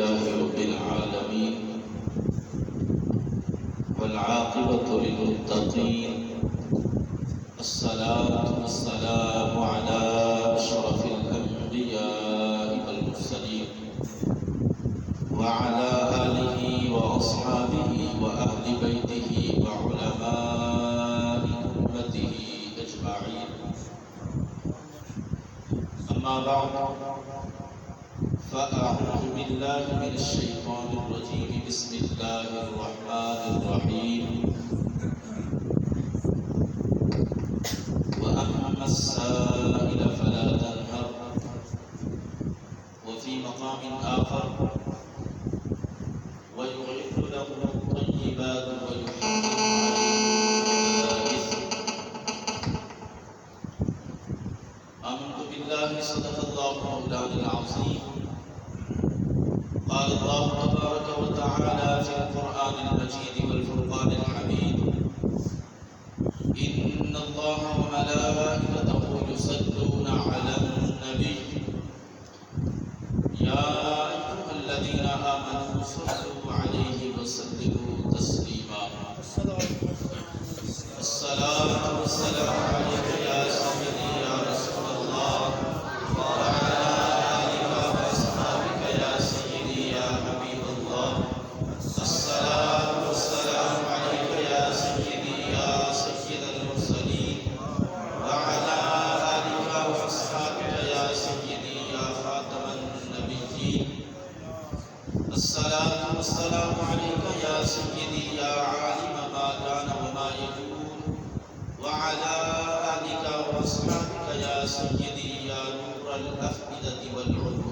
لله رب العالمين والعاقبة للمتقين الصلاة والسلام على أشرف الأنبياء والمرسلين وعلى آله وأصحابه وأهل بيته وعلماء أمته أجمعين. أما بعد فأعوذ بالله من الشيطان الرجيم. بسم الله الرحمن الرحيم. وأما السائل فلا تنهر. وفي مقام آخر ويحل لهم الطيبات ويحرم عليهم الخبائث. آمنت بالله صدق الله مولانا العظيم. قال الله تبارك وتعالى في القرآن المجيد والفرقان الحميد: إن الله وملائكته يصلون على النبي يا أيها الذين آمنوا صلوا عليه وسلموا تسليما. الصلاة والسلام عليك يا سيدي يا رسول الله وعلى آلك وأصحابك يا سيدي يا حبيب الله. الصلاة والسلام عليك يا سيدي يا سيد المرسلين وعلى آلك وأصحابك يا سيدي يا خاتم النبيين. الصلاة والسلام عليك يا سيدي يا عالم ما كان وما يكون وعلى آلك وأصحابك يا سيدي يا نور الأفئدة والعقول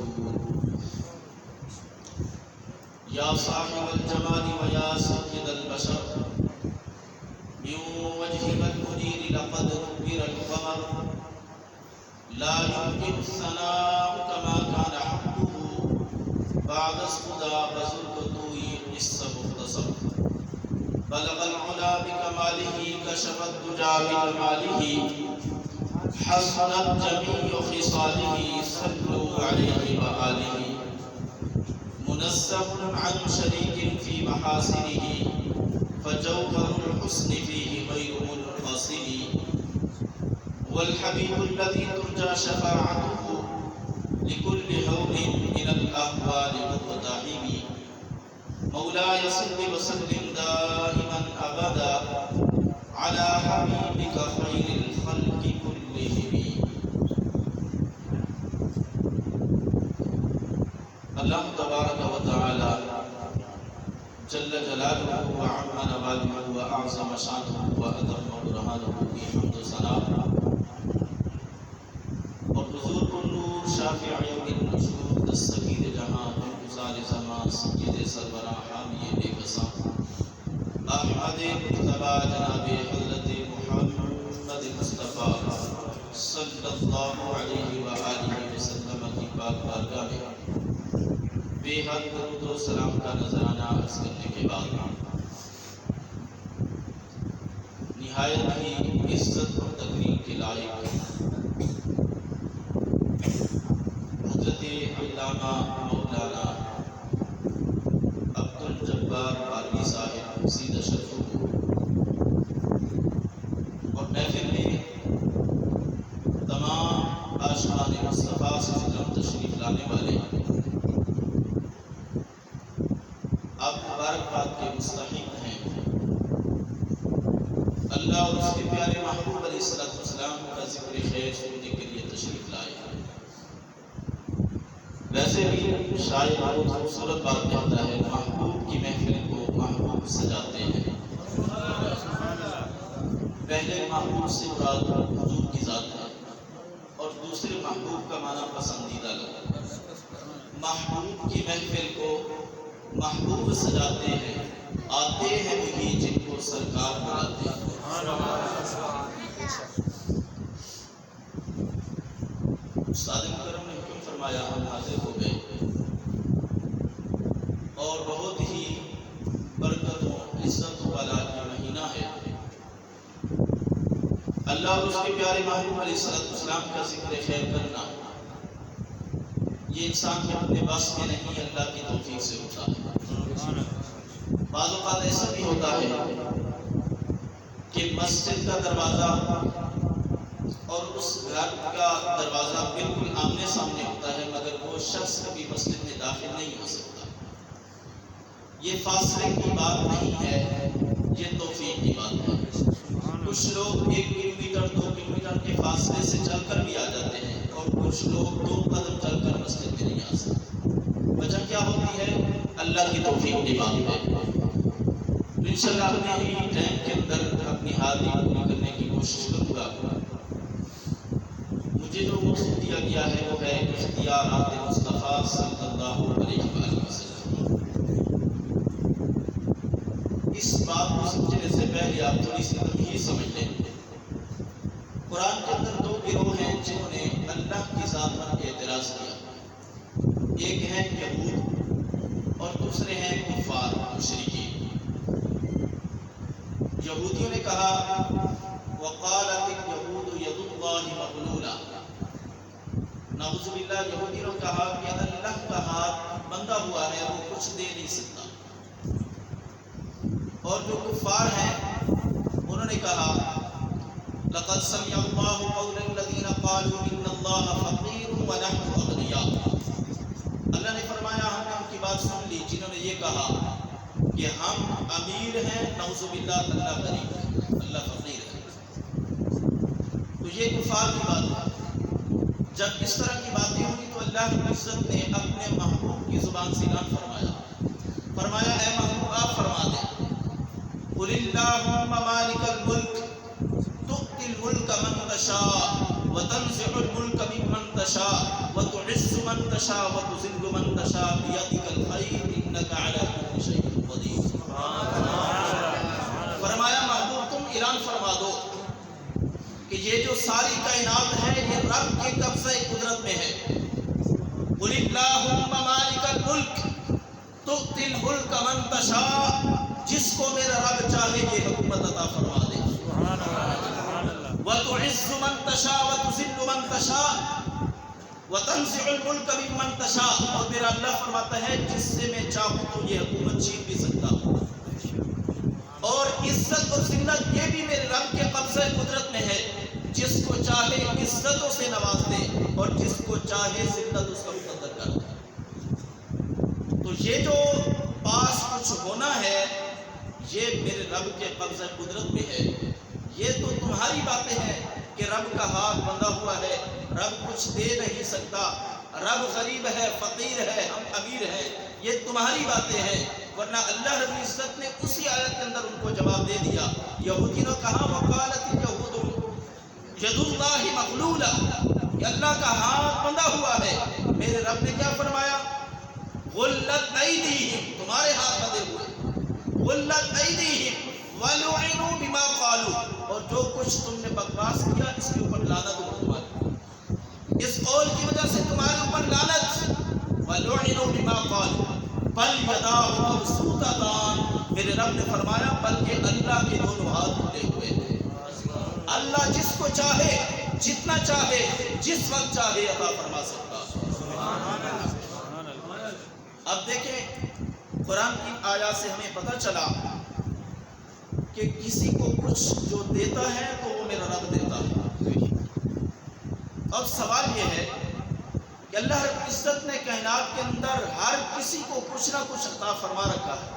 يا صاحب الجمال ويا سيد البشر. من وجهك المنير لقد نور القمر لا يمكن الثناء كما كان حقه بعد الصدى بزرقته قس مختصر. بلغ العلا بكماله كشف الدجى بجماله حسنت جميع خصاله صلوا عليه وآله. منزه عن شريك في محاسنه فجوهر الحسن فيه غير منقسم. والحبيب الذي ترجى شفاعته لكل هول من الأهوال مقتحم. مولاي صل وسلم دائما أبدا على حبيبك خير الخلق كلهم. اللہ تبارک و تعالی جل جلالہ وعم نوالہ واعظم شانہ وادم برہانہ کی حمد و ثنا اور حضور النور شافع یوم النشور دستگیر جہاں گزار زمان سید سربراہ حامی بے قصاں احمد مجتبی جناب حضرت محمد مصطفیٰ صلی اللہ علیہ وآلہ وسلم کی پاک بارگاہ میں بے حد درود و سلام کا نذرانہ عرض کرنے کے بعد نہایت ہی عزت اور تکریم کے لائق حضرت علامہ مولانا عبدالجبار بارگی صاحب سید اشرف اور محفل میں تمام عاشقان مصطفیٰ سے تشریف لانے والے آپ مبارکباد کے مستحق ہیں. اللہ اور اس کے پیارے محبوب علیہ السلام کا ذکر خیر سننے کے لیے تشریف لائے. ویسے بھی شاید بہت خوبصورت بات کہتا ہے محبوب کی محفل کو محبوب سجاتے ہیں. پہلے محبوب سے مراد حضور کی ذات ہے اور دوسرے محبوب کا معنی پسندیدہ لگا. محبوب کی محفل کو محبوب سجاتے ہیں. آتے ہیں وہی جن کو سرکار بلاتے ہیں. استاد کرم نے حکم فرمایا ہم حاضر ہو گئے اور بہت ہی برکتوں عزت والا مہینہ ہے. اللہ اور اس کے پیارے محبوب علیہ السلام کا ذکر خیر کرنا یہ انسان کے اپنے بس میں نہیں، اللہ کی توفیق سے ہوتا ہے۔ بعض اوقات ایسا بھی ہوتا ہے کہ مسجد کا دروازہ اور اس گھر کا دروازہ بالکل آمنے سامنے ہوتا ہے، مگر وہ شخص کبھی مسجد میں داخل نہیں ہو سکتا۔ یہ فاصلے کی بات نہیں ہے، یہ توفیق کی بات ہے۔ کچھ لوگ 1 کلومیٹر 2 کلومیٹر کے فاصلے سے چل کر بھی آ جاتے ہیں، اور کچھ لوگ 2 قدم چل کر مسجد میں نہیں آ سکتے۔ وجہ کیا ہوتی ہے؟ اللہ کی توفیق کی بات ہے۔ انشاءاللہ اپنے ہی ٹائم کے اندر اپنی حاضری پوری کرنے کی کوشش کروں گا۔ مجھے جو موضوع دیا گیا ہے وہ ہے اختیارات مصطفیٰ صلی اللہ علیہ وآلہ وسلم۔ اس بات کو سمجھنے سے پہلے آپ تھوڑی سی تمہید سمجھ لیں۔ قرآن کے اندر 2 گروہ ہیں جنہوں نے اللہ کی ذات پر اعتراض کیا۔ ایک ہے یہود اور دوسرے ہیں کفار مشرکین۔ یہودیوں نے کہا وقالت اليہود ید اللہ مغلولہ، نعوذ باللہ، یہودیوں نے کہا کہ اللہ کا ہاتھ بندھا ہوا ہے، وہ کچھ دے نہیں سکتا۔ اور جو کفار ہیں انہوں نے کہا لقد سمع اللہ قول الذین قالوا ان اللہ فقیر ونحن اغنیاء، اللہ نے فرمایا ہم نے ان کی بات سن لی جنہوں نے یہ کہا کہ ہم امیر ہیں، نعوذ باللہ اللہ غریب ہے، اللہ فقیر ہے۔ تو یہ کفار کی بات ہے۔ جب اس طرح کی باتیں ہوئی تو اللہ کی عزت نے اپنے محبوب کی زبان سے اعلان فرمایا اے محبوب آپ فرما دیں قل اللہم مالک الملک تؤتی الملک من تشاء وتنزع الملک ممن تشاء وتعز من تشاء وتذل من تشاء بیدک الخیر انک علی کل شیء قدیر۔ فرمایا محبوب تم اعلان فرما دو کہ یہ جو ساری کائنات ہے یہ رب کے قبضہ قدرت میں ہے۔ قل اللہم مالک الملک تؤتی الملک من تشاء، جس کو میرا رب چاہے یہ حکومت عطا فرما دے۔ وتعز من تشاء وتذل من تشاء وتنزع الملک ممن تشاء، اور میرا اللہ فرماتا ہے جس سے میں چاہوں تو یہ حکومت چھین بھی سکتا ہوں۔ اور عزت اور ذلت یہ بھی میرے رب کے قبضہ قدرت میں ہے، جس کو چاہے عزتوں سے نواز دے اور جس کو چاہے ذلت اس کا مقدر کر دے۔ تو یہ جو پاس کچھ ہونا ہے یہ میرے رب کے قبضہ قدرت میں ہے۔ یہ تو تمہاری باتیں ہیں کہ رب کا ہاتھ بندھا ہوا ہے، رب کچھ دے نہیں سکتا، رب غریب ہے، فقیر ہے، ہم امیر ہیں، یہ تمہاری باتیں ہیں۔ ورنہ اللہ رب العزت نے اسی آیت کے اندر ان کو جواب دے دیا۔ یہودی نے کہا وقالت اليہود ید اللہ مغلولہ، کہ اللہ کا ہاتھ بندھا ہوا ہے۔ میرے رب نے کیا فرمایا؟ غلت ایدیہم، تمہارے ہاتھ بندھے ہوئے، غلت ایدیہم وَلُعِنُوا بِمَا قَالُوا، اور جو کچھ تم نے بکواس کیا اس کے اوپر لعنت ہو تمہاری، اس قول کی وجہ سے تمہارے اوپر لعنت۔ وَلُعِنُوا بِمَا قَالُوا بَلْ يَدَاهُ مَبْسُوطَتَانِ، میرے رب نے فرمایا بلکہ اللہ کے دونوں ہاتھ کھلے ہوئے ہیں، اللہ جس کو چاہے جتنا چاہے جس وقت چاہے عطا فرما سکتا۔ اب دیکھیں قرآن کی آیات سے ہمیں پتہ چلا کہ کسی کو کچھ جو دیتا ہے تو وہ میرا رب دیتا ہے۔ اب سوال یہ ہے کہ اللہ رب العزت نے کائنات کے اندر ہر کسی کو کچھ نہ کچھ عطا فرما رکھا ہے،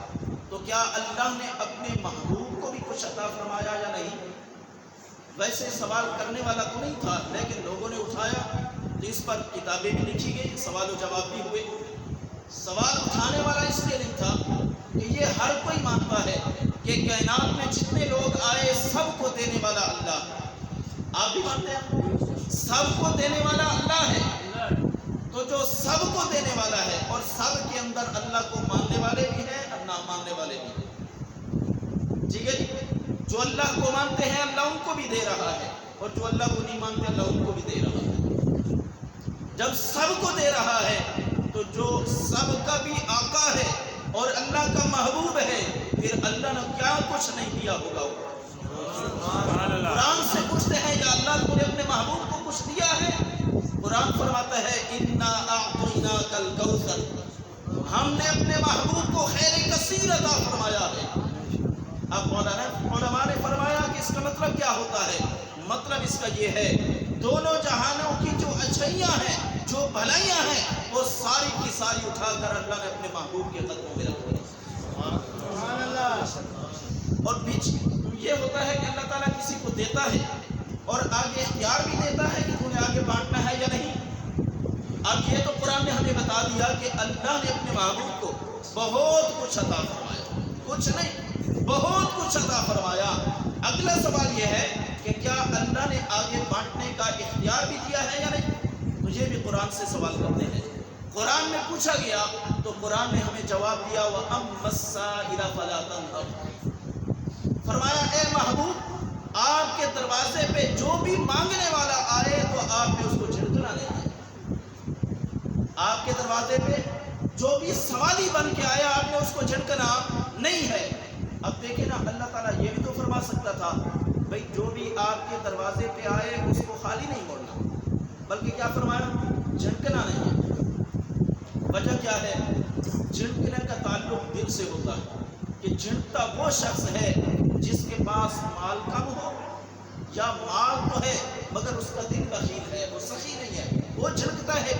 تو کیا اللہ نے اپنے محبوب کو بھی کچھ عطا فرمایا یا نہیں؟ ویسے سوال کرنے والا تو نہیں تھا، لیکن لوگوں نے اٹھایا تو اس پر کتابیں بھی لکھی گئی، سوال و جواب بھی ہوئے۔ سوال اٹھانے والا اس لیے نہیں تھا کہ یہ ہر کوئی مانتا ہے کہ کائنات میں جتنے لوگ آئے سب کو دینے والا اللہ، آپ بھی مانتے ہیں سب کو دینے والا اللہ ہے، تو جو سب کو دینے والا ہے اور سب کے اندر اللہ کو ماننے والے بھی ہیں اور نہ ماننے والے بھی ہیں، ٹھیک ہے جی؟ جو اللہ کو مانتے ہیں اللہ ان کو بھی دے رہا ہے، اور جو اللہ کو نہیں مانتے اللہ ان کو بھی دے رہا ہے۔ جب سب کو دے رہا ہے تو جو سب کا بھی آقا ہے اور اللہ کا محبوب ہے، پھر اللہ نے کیا کچھ نہیں دیا ہوگا؟ قرآن سے پوچھتے ہیں یا اللہ نے اپنے محبوب کو کچھ دیا ہے؟ قرآن فرماتا ہے اِنَّا أَعْطَيْنَاكَ اعطیناک الکوثر، ہم نے اپنے محبوب کو خیر کثیر عطا فرمایا ہے۔ اب علماء نے فرمایا کہ اس کا مطلب کیا ہوتا ہے؟ مطلب اس کا یہ ہے دونوں جہانوں کی جو اچھائیاں ہیں، جو بھلائیاں ہیں، وہ ساری کی ساری اٹھا کر اللہ نے اپنے محبوب کے قدموں میں رکھ دی۔ سبحان اللہ۔ اور بیچ یہ ہوتا ہے کہ اللہ تعالیٰ کسی کو دیتا ہے اور آگے اختیار بھی دیتا ہے کہ تمہیں آگے بانٹنا ہے یا نہیں۔ اب یہ تو قرآن نے ہمیں بتا دیا کہ اللہ نے اپنے محبوب کو بہت کچھ عطا فرمایا، کچھ نہیں بہت کچھ عطا فرمایا۔ اگلا سوال یہ ہے کہ کیا اللہ نے آگے بانٹنے کا اختیار بھی دیا ہے یا نہیں؟ تو یہ بھی قرآن سے سوال کرتے ہیں۔ قرآن میں پوچھا گیا تو قرآن نے ہمیں جواب دیا وَأَمَّا السَّائِلَ فَلَا تَنْهَرْ، فرمایا اے محبوب آپ کے دروازے پہ جو بھی مانگنے والا آئے تو آپ نے اس کو جھڑکنا نہیں ہے۔ آپ کے دروازے پہ جو بھی سوالی بن کے آیا آپ نے اس کو جھڑکنا نہیں ہے۔ اب دیکھیں نا، اللہ تعالیٰ یہ بھی تو فرما سکتا تھا بھئی جو بھی آپ کے دروازے پہ آئے اس کو خالی نہیں موڑنا، بلکہ کیا فرمایا؟ جھڑکنا نہیں ہے۔ وجہ کیا ہے؟ جھڑکنے کا تعلق دل سے ہوتا ہے کہ جھڑکتا وہ شخص ہے جس کے پاس مال کم ہو یا مال تو ہے مگر اس کا دل بخیل ہے، وہ سخی نہیں ہے، وہ جھڑکتا ہے۔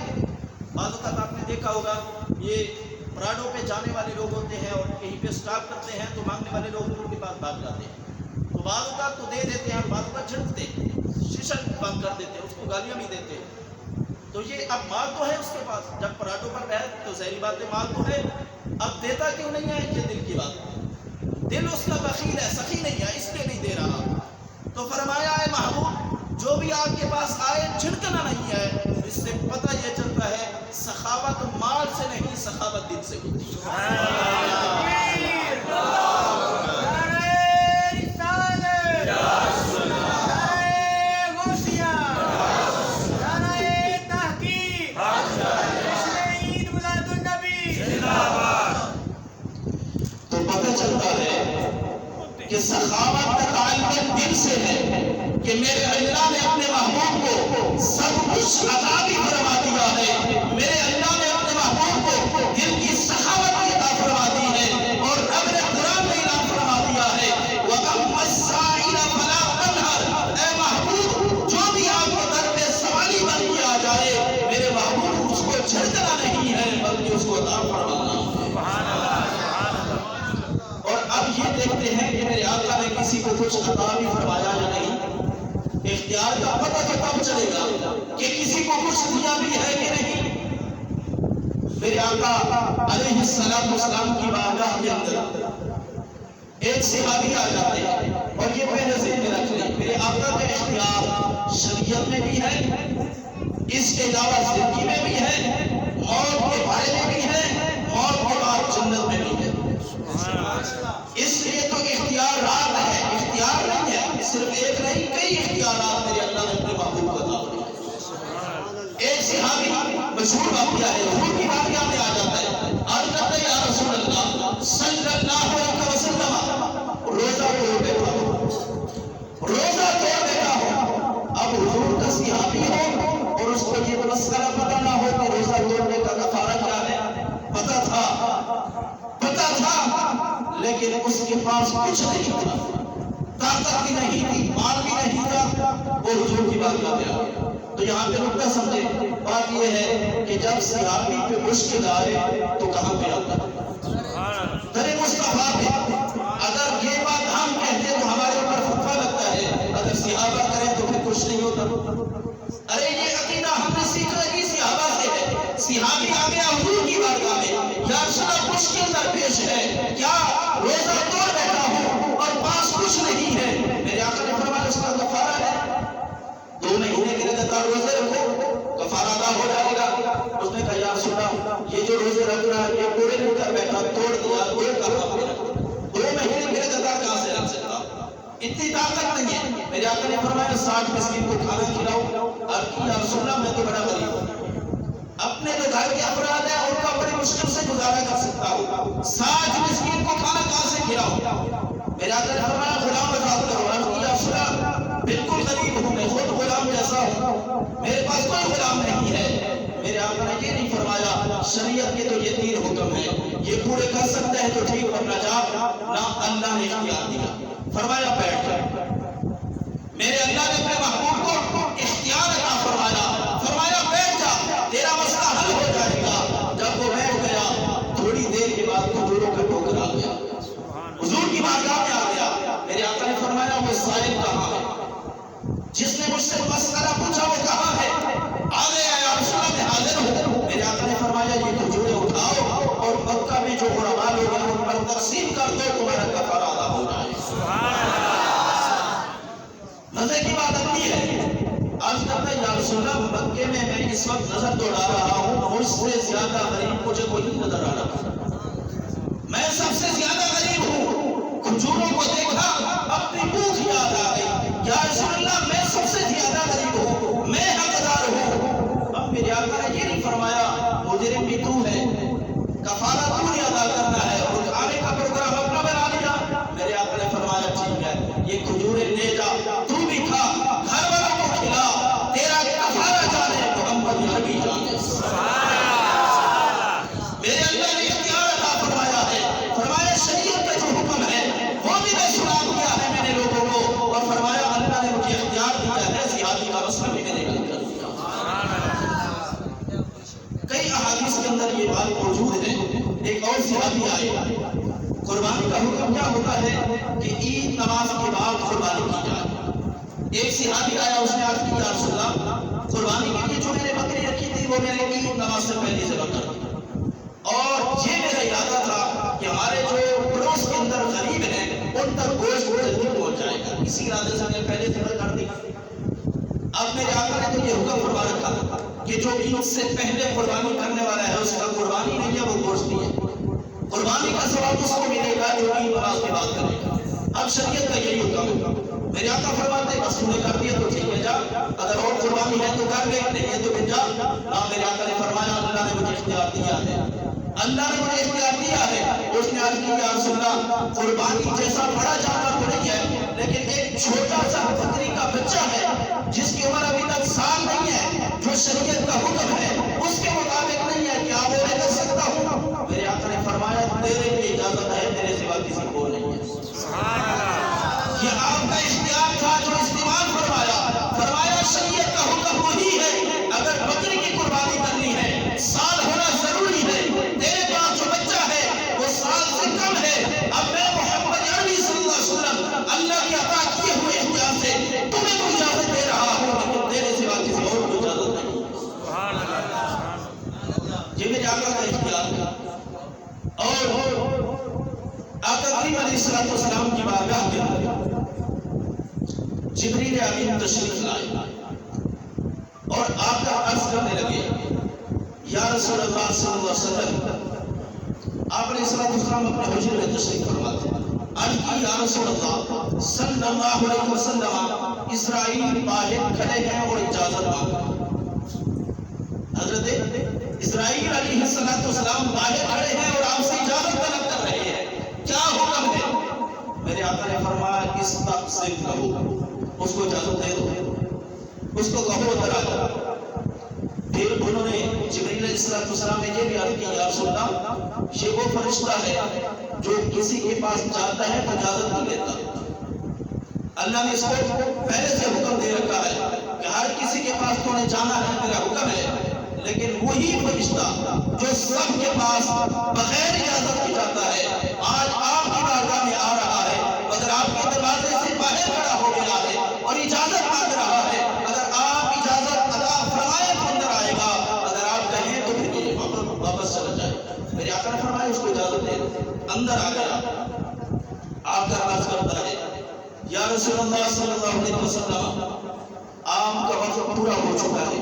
بعض اوقات آپ نے دیکھا ہوگا یہ پراڈوں پہ جانے والے لوگ ہوتے ہیں اور کہیں پہ سٹاپ کرتے ہیں تو مانگنے والے لوگ ان کے پاس بھاگ جاتے ہیں، تو بعض اوقات تو دے دیتے ہیں اور بعض اوقات جھڑکتے ہیں، شیشہ بند کر دیتے ہیں، اس کو گالیاں بھی دیتے ہیں۔ تو یہ اب مال تو ہے اس کے پاس، جب پراٹھوں پر بیٹھ تو ظاہری بات ہے مال تو ہے، اب دیتا کیوں نہیں ہے؟ یہ دل کی بات ہے، دل اس کا بخیل ہے، سخی نہیں ہے، اس لیے نہیں دے رہا۔ تو فرمایا اے محبوب جو بھی آپ کے پاس آئے جھڑکنا نہیں ہے۔ اس سے پتہ یہ چلتا ہے سخاوت مال سے نہیں، سخاوت دل سے ہوتی ہے۔ کہ سخاوت کا تعلق دل سے ہے کہ میرے اللہ نے اپنے محبوب کو سب کچھ عطا بھی فرما دیا ہے، میرے اللہ نے اپنے محبوب کو دل کی سخاوت بھی عطا فرما دی ہے، اور رب نے قرآن میں اعلان فرما دیا ہے وَأَمَّا السَّائِلَ فَلَا تَنْهَرْ، اے محبوب جو بھی آپ کے در پہ سوالی بن کے آ جائے میرے محبوب اس کو جھڑکنا نہیں ہے بلکہ اس کو عطا فرمانا ہے۔ اب یہ دیکھتے ہیں کہ میرے آقا نے کسی کو کچھ عطا بھی فرمایا یا نہیں۔ اختیار کا پتہ تو تب چلے گا کہ کسی کو کچھ دیا بھی ہے کہ نہیں۔ میرے آقا علیہ السلام کی بارگاہ کے اندر ایک صحابی آ جاتے ہیں اور یہ پہلے ذہن میں رکھ لیں میرے آقا کا اختیار شریعت میں بھی ہے، اس کے علاوہ زندگی میں بھی ہے، موت کے بارے میں بھی ہے، موت کے بعد جنت میں بھی ہے۔ اس لیے تو اختیارات ہے، اختیار نہیں ہے، صرف ایک نہیں کئی اختیارات میرے اللہ نے اپنے محبوب کو عطا فرمائے۔ ایک صحابی مشہور واقعہ ہے، حضور کی بارگاہ میں آ جاتا ہے، عرض کرتا ہے یا رسول اللہ صلی اللہ علیہ وسلم روزہ توڑ بیٹھا ہوں، روزہ توڑ بیٹھا ہوں۔ اب حضور کا صحابی ہو اور اس کو یہ مسئلہ پتہ نہ ہو کہ روزہ توڑنے کا کفارہ کیا ہے، پتہ تھا لیکن اس کے پاس کچھ نہیں تھا، طاقت بھی نہیں تھی، مال بھی نہیں تھا، وہ حضور کی بارگاہ میں آ گیا۔ تو یہاں پہ نکتہ سمجھے، بات یہ ہے کہ جب صحابی پہ مشکل آئے تو کہاں پہ آتا ہے؟ در مصطفیٰ پہ۔ اگر یہ بات ہم کہتے تو ہمارے اوپر فتویٰ لگتا ہے، اگر صحابہ کریں تو پھر کچھ نہیں ہوتا۔ ارے یہ عقیدہ ہم نے سیکھا ہی صحابہ سے ہے۔ صحابی آ گیا حضور کی بارگاہ میں، یا رسول اللہ مشکل درپیش ہے، کیا روزہ توڑ بیٹھا ہوں اور پاس کچھ نہیں ہے، میرے آقا نے فرمایا اس کا کفارہ ہے، 2 مہینے کے لگاتار روزے رکھو کفارہ ادا ہو جائے گا۔ اس نے کہا یا رسول اللہ یہ جو روزے رکھ رہا ہے یہ پورے دن کر بیٹھا توڑ دیا، کوئی کہاں پہ رکھو، 2 مہینے کے لگاتار کہاں سے رکھ سکتا، اتنی طاقت نہیں ہے۔ میرے آقا نے فرمایا 60 مسکین کو کھانا کھلاؤ۔ اب یا رسول اللہ میں تو بڑا غریب ہوں، اپنے جو گھر کے افراد ہیں ان کا بڑی مشکل سے گزارا کر سکتا ہوں، 60 مسکین کو کھانا کہاں سے کھلاؤ؟ میرے آقا نے فرمایا غلام آزاد کرو۔ یا رسول اللہ بالکل غریب ہوں، میں خود غلام جیسا ہوں، میرے پاس کوئی غلام نہیں ہے۔ میرے آقا نے یہ نہیں فرمایا شریعت کے تو یہ 3 حکم ہیں، یہ پورے کر سکتے ہیں تو ٹھیک ورنہ جا، نہ اللہ نے اختیار دیا، فرمایا بیٹھ جا۔ میرے اللہ نے اپنے محبوب کو اختیار عطا فرمایا، فرمایا بیٹھ جا تیرا مسئلہ حل ہو جائے گا۔ جب وہ بیٹھ گیا تھوڑی دیر کے بعد کھجوروں کا ٹوکرا آ گیا، حضور کی بارگاہ میں آ گیا۔ میرے آقا نے فرمایا وہ سائل کہاں ہے؟ جس نے مجھ سے مسئلہ پوچھا وہ کہاں ہے؟ آ گیا یا رسول اللہ میں حاضر ہوں۔ میرے آقا نے فرمایا یہ کھجوریں اٹھاؤ اور مکہ میں جو غربا لوگ ہیں ان پر تقسیم کر دو، تمہارا کفارہ ادا ہو جائے۔ مزے کی بات آتی ہے، عرض کرتا ہے یا رسول اللہ مکے میں اس وقت نظر دوڑا رہا ہوں، مجھ سے زیادہ غریب مجھے کوئی نہیں نظر آ رہا، میں سب سے زیادہ غریب ہوں۔ کھجوروں کو دیکھا اپنی بھوک یاد آ گئی، یا رسول اللہ میں سب سے زیادہ غریب ہوں، میں حقدار ہوں۔ اب میرے آقا نے یہ نہیں فرمایا مجرم بھی تو ہے، کفارہ تو نہیں ادا کرنا ہے، اور کھانے کا پروگرام اپنا بنا لیا۔ میرے آقا نے فرمایا ٹھیک ہے یہ کھجوریں لے جا، تو بھی کھا، گھر والوں کو کھلا، تیرا کفارہ جانے محمد عربی جانے۔ میرے اللہ نے اختیار عطا فرمایا ہے، فرمایا شریعت کے جو حکم ہے وہ بھی میں سنا دیا ہے میں نے لوگوں کو، اور فرمایا اللہ نے مجھے اختیار دیا ہے زیادتی کا مسئلہ بھی میں نے حل کر دیا۔ کئی احادیث کے اندر یہ بات موجود ہے۔ ایک اور صحابی آئے، قربانی کا حکم کیا ہوتا ہے کہ عید نماز کے بعد قربانی کی جائے۔ ایک صحابی آیا، اس نے عرض کی یا رسول اللہ قربانی کے لیے جو میں نے بکری رکھی تھی وہ میں نے عید نماز سے پہلے ذبح کر دی، اور یہ میرا ارادہ تھا کہ ہمارے جو پڑوس کے اندر غریب ہیں ان تک گوشت جلدی پہنچ جائے گا، اسی ارادے سے میں نے پہلے ذبح کر دی۔ اب میرے آقا نے تو یہ حکم فرما رکھا تھا کہ جو عید سے پہلے قربانی کرنے والا ہے اس کا قربانی نہیں ہے، وہ گوشت نہیں ہے، قربانی کا ثواب اس کو ملے گا جو عید نماز کے بعد کرے گا۔ اب شریعت کا یہی حکم ہے۔ میرے آقا فرماتے بس تو نے کر دیا تو ٹھیک ہے جا، اگر اور قربانی ہے تو کر لے، نہیں ہے تو پھر جا۔ میرے آقا نے فرمایا اللہ نے مجھے اختیار دیا ہے، اللہ نے مجھے اختیار دیا ہے۔ اس نے عرض کی یا رسول اللہ قربانی جیسا بڑا جانور تو نہیں ہے، لیکن ایک چھوٹا سا بکری کا بچہ ہے جس کی عمر ابھی تک سال نہیں ہے، جو شریعت کا حکم ہے اس کے مطابق نہیں ہے، کیا وہ لے کر سکتا ہوں؟ میرے آقا نے فرمایا تیرے لیے اجازت ہے، میرے سوا کسی کو نہیں ہے۔ یہ آپ کا اختیار تھا جو استعمال فرمایا، فرمایا شریعت کا حکم وہی ہے، اگر بکری کی قربانی کرنی ہے سال ہونا ضروری ہے، تیرے پاس جو بچہ ہے وہ سال سے کم ہے، اب میں محمد عربی صلی اللہ علیہ وسلم اللہ کی عطا کیے ہوئے اختیار سے تمہیں تو اجازت دے رہا ہوں، لیکن تیرے سوا کسی اور کو اجازت نہیں۔ یہ میرے آقا کا اختیار تھا۔ اور آقا کریم علیہ السلام کی بارگاہ کے اندر جبریل امین تشریف لائے اور آقا عرض کرنے لگے یا رسول اللہ صلی اللہ علیہ وسلم، آپ علیہ السلام اپنے حجرے میں تشریف فرماتے ہیں، عرض کی یا رسول اللہ صلی اللہ علیہ وسلم اسرائیل باہر کھڑے ہیں اور اجازت مانگ رہے ہیں۔ حضرت اسرائیل علیہ السلام باہر کھڑے ہیں اور آپ سے اجازت طلب کر رہے ہیں، کیا حکم ہے؟ میرے آقا نے فرمایا استقسم لہو، اس کو اجازت دے دو، اس کو کہو ادھر آ جا۔ پھر انہوں نے جبریل علیہ السلام نے یہ بھی عرض کی یا رسول اللہ یہ وہ فرشتہ ہے جو کسی کے پاس جاتا ہے تو اجازت نہیں لیتا، اللہ نے اس کو پہلے سے حکم دے رکھا ہے کہ ہر کسی کے پاس تو انہیں جانا ہے، میرا حکم ہے، لیکن وہی فرشتہ جو سب کے پاس بغیر اجازت کے جاتا ہے آج آپ کی بارگاہ میں آ رہا ہے، اگر آپ کے دروازے سے باہر کھڑا ہو گیا ہے اور اجازت مانگ رہا ہے، اگر آپ اجازت عطا فرمائے تو اندر آئے گا، اگر آپ کہیں تو پھر واپس چلا جائے۔ میرے آقا نے فرمایا اس کو اجازت دے، اندر آ گیا، آپ کا عرض کرتا ہے یا رسول اللہ صلی اللہ علیہ وسلم آپ کا وقت پورا ہو چکا ہے،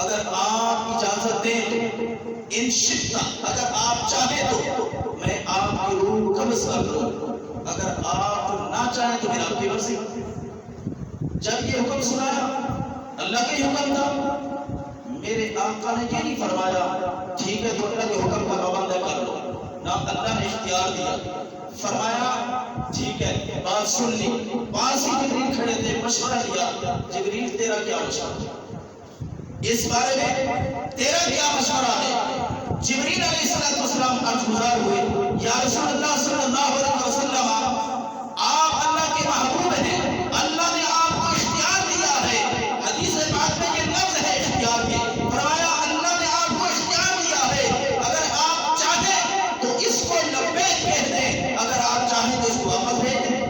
اگر آپ اجازت دیں تو ان شئت، اگر آپ چاہیں تو میں آپ کی روح قبض کر دوں، اگر آپ نہ چاہیں تو پھر آپ کی مرضی۔ جب یہ حکم سنایا اللہ کے حکم تھا، میرے آقا نے یہ نہیں فرمایا ٹھیک ہے تو اللہ کے حکم کا پابند کر لو، نہ اللہ نے اختیار دیا، فرمایا ٹھیک ہے بات سن لی۔ پاس ہی جبریل کھڑے تھے، مشورہ لیا، جبریل تیرا کیا مشورہ؟ اس بارے میں تیرا کیا مشورہ ہے؟ جبریل علیہ السلام عرض گزار ہوئے، یا رسول اللہ صلی اللہ علیہ وسلم، آپ اللہ کے محبوب ہیں، اللہ نے آپ کو اختیار دیا ہے۔ حدیث پاک میں یہ لفظ ہے اختیار کے، فرمایا اللہ نے آپ کو اختیار دیا ہے، اگر آپ چاہیں تو اس کو لبیک کہہ دیں، اگر آپ چاہیں تو اس کو واپس بھیج دیں۔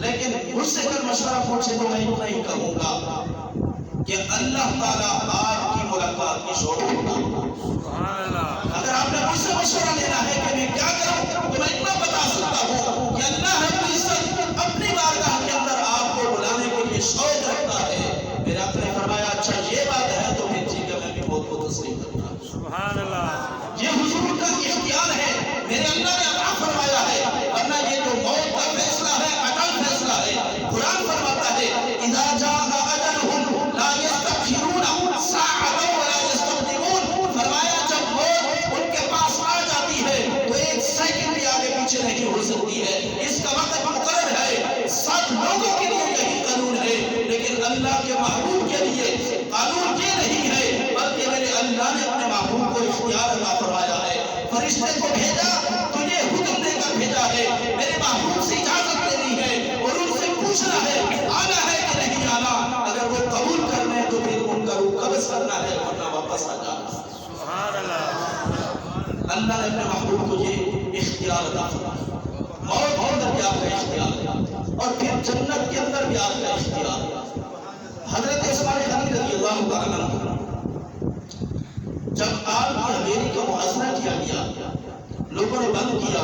لیکن مجھ سے اگر مشورہ پوچھے تو میں نہیں کہوں گا کہ اللہ تعالیٰ آپ کی ملاقات کی شوق ہوگا۔ اگر آپ نے مجھ سے مشورہ لینا ہے کہ میں کیا کروں تو میں اتنا بتا سکتا ہوں کہ اللہ رب العزت اپنی بارگاہ کے اندر آپ کو بلانے کے لیے شوق رکھتا ہے۔ میرے آقا نے فرمایا اچھا یہ بات ہے تو پھر ٹھیک ہے، میں بھی بہت بہت تسلیم کروں گا۔ سبحان اللہ، یہ حضور کا اختیار ہے، میرے اللہ نے عطا فرمایا ہے، ورنہ یہ جو موت کا فیصلہ ہے اٹل فیصلہ ہے۔ قرآن فرماتا ہے اذا جاء اجلهم لا يستأخرون ساعة ولا يستقدمون، فرمایا جب موت ان کے پاس آ جاتی ہے تو ایک سیکنڈ بھی آگے پیچھے نہیں ہو سکتی ہے، اس کا وقت مقرر ہے۔ سب لوگوں کے لیے یہی قانون ہے، لیکن اللہ کے محبوب کے لیے قانون یہ نہیں ہے، بلکہ میرے اللہ نے اپنے محبوب کو اختیار عطا فرمایا ہے۔ فرشتے کو بھیجا تو یہ حکم دے کر بھیجا ہے، میرے محبوب سے اجازت لینی ہے اور ان سے پوچھنا ہے آنا ہے کہ نہیں آنا، اگر وہ قبول کر لیں تو پھر ان کا روح قبض کرنا ہے ورنہ واپس آ جانا۔ سبحان اللہ، اللہ نے اپنے محبوب کو یہ اختیار عطا فرمایا، موت کے اندر بھی آپ کا اختیار اور پھر جنت کے اندر بھی آپ کا اختیار۔ حضرت عثمان غنی رضی اللہ تعالیٰ عنہ جب آپ کی حویلی کا محاصرہ کیا گیا، لوگوں نے بند کیا،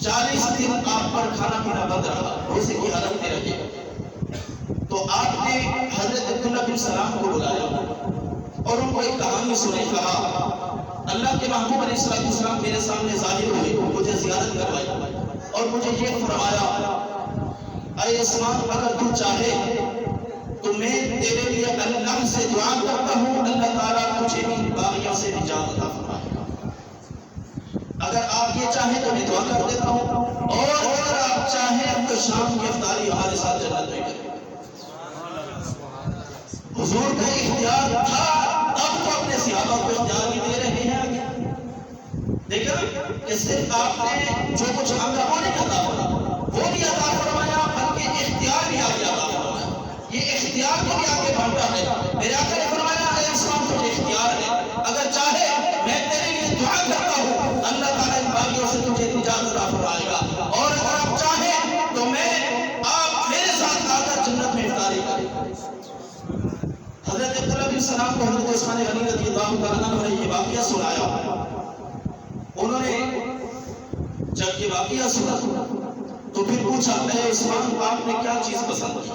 40 دن آپ پر کھانا پینا بند رہا، روزے کی حالت میں رہے، تو آپ نے حضرت عبداللہ بن سلام کو بلایا اور ان کو ایک کہانی سنائی، کہا اللہ کے محبوب علیہ السلام میرے سامنے ظاہر ہوئے، مجھے زیارت کروائی اور مجھے یہ فرمایا اے عثمان اگر تو چاہے تو میں تیرے لیے اللہ سے دعا کرتا ہوں، اللہ تعالیٰ تجھے ان باغیوں سے نجات عطا فرمائے۔ اگر آپ یہ چاہیں تو میں دعا کر دیتا ہوں، اور اگر آپ چاہیں تو شام کی افطاری ہمارے ساتھ جنت میں کریں۔ حضور کو اختیار تھا، اب تو اپنے صحابہ کو اختیار بھی دے رہے ہیں۔ دیکھا کہ صرف آپ نے جو کچھ مانگا وہ نہیں عطا فرمایا، وہ بھی عطا فرمایا، بلکہ اختیار بھی آگے عطا فرمایا۔ یہ اختیار کو بھی آگے بڑھتا ہے۔ میرے آقا نے فرمایا اے عثمان تجھے اختیار ہے، اگر چاہے میں تیرے لیے دعا کرتا ہوں، اللہ تعالیٰ ان باغیوں سے تجھے نجات عطا فرمائے گا، اور اگر آپ چاہیں تو میں آپ میرے ساتھ آ کر جنت میں افطاری کریں۔ حضرت عبداللہ بن سلام کو حضرت عثمان غنی رضی اللہ تعالیٰ عنہ نے یہ واقعہ سنایا۔ انہوں نے جب یہ واقعہ سنا تو پھر پوچھا اے عثمان آپ نے کیا چیز پسند کی،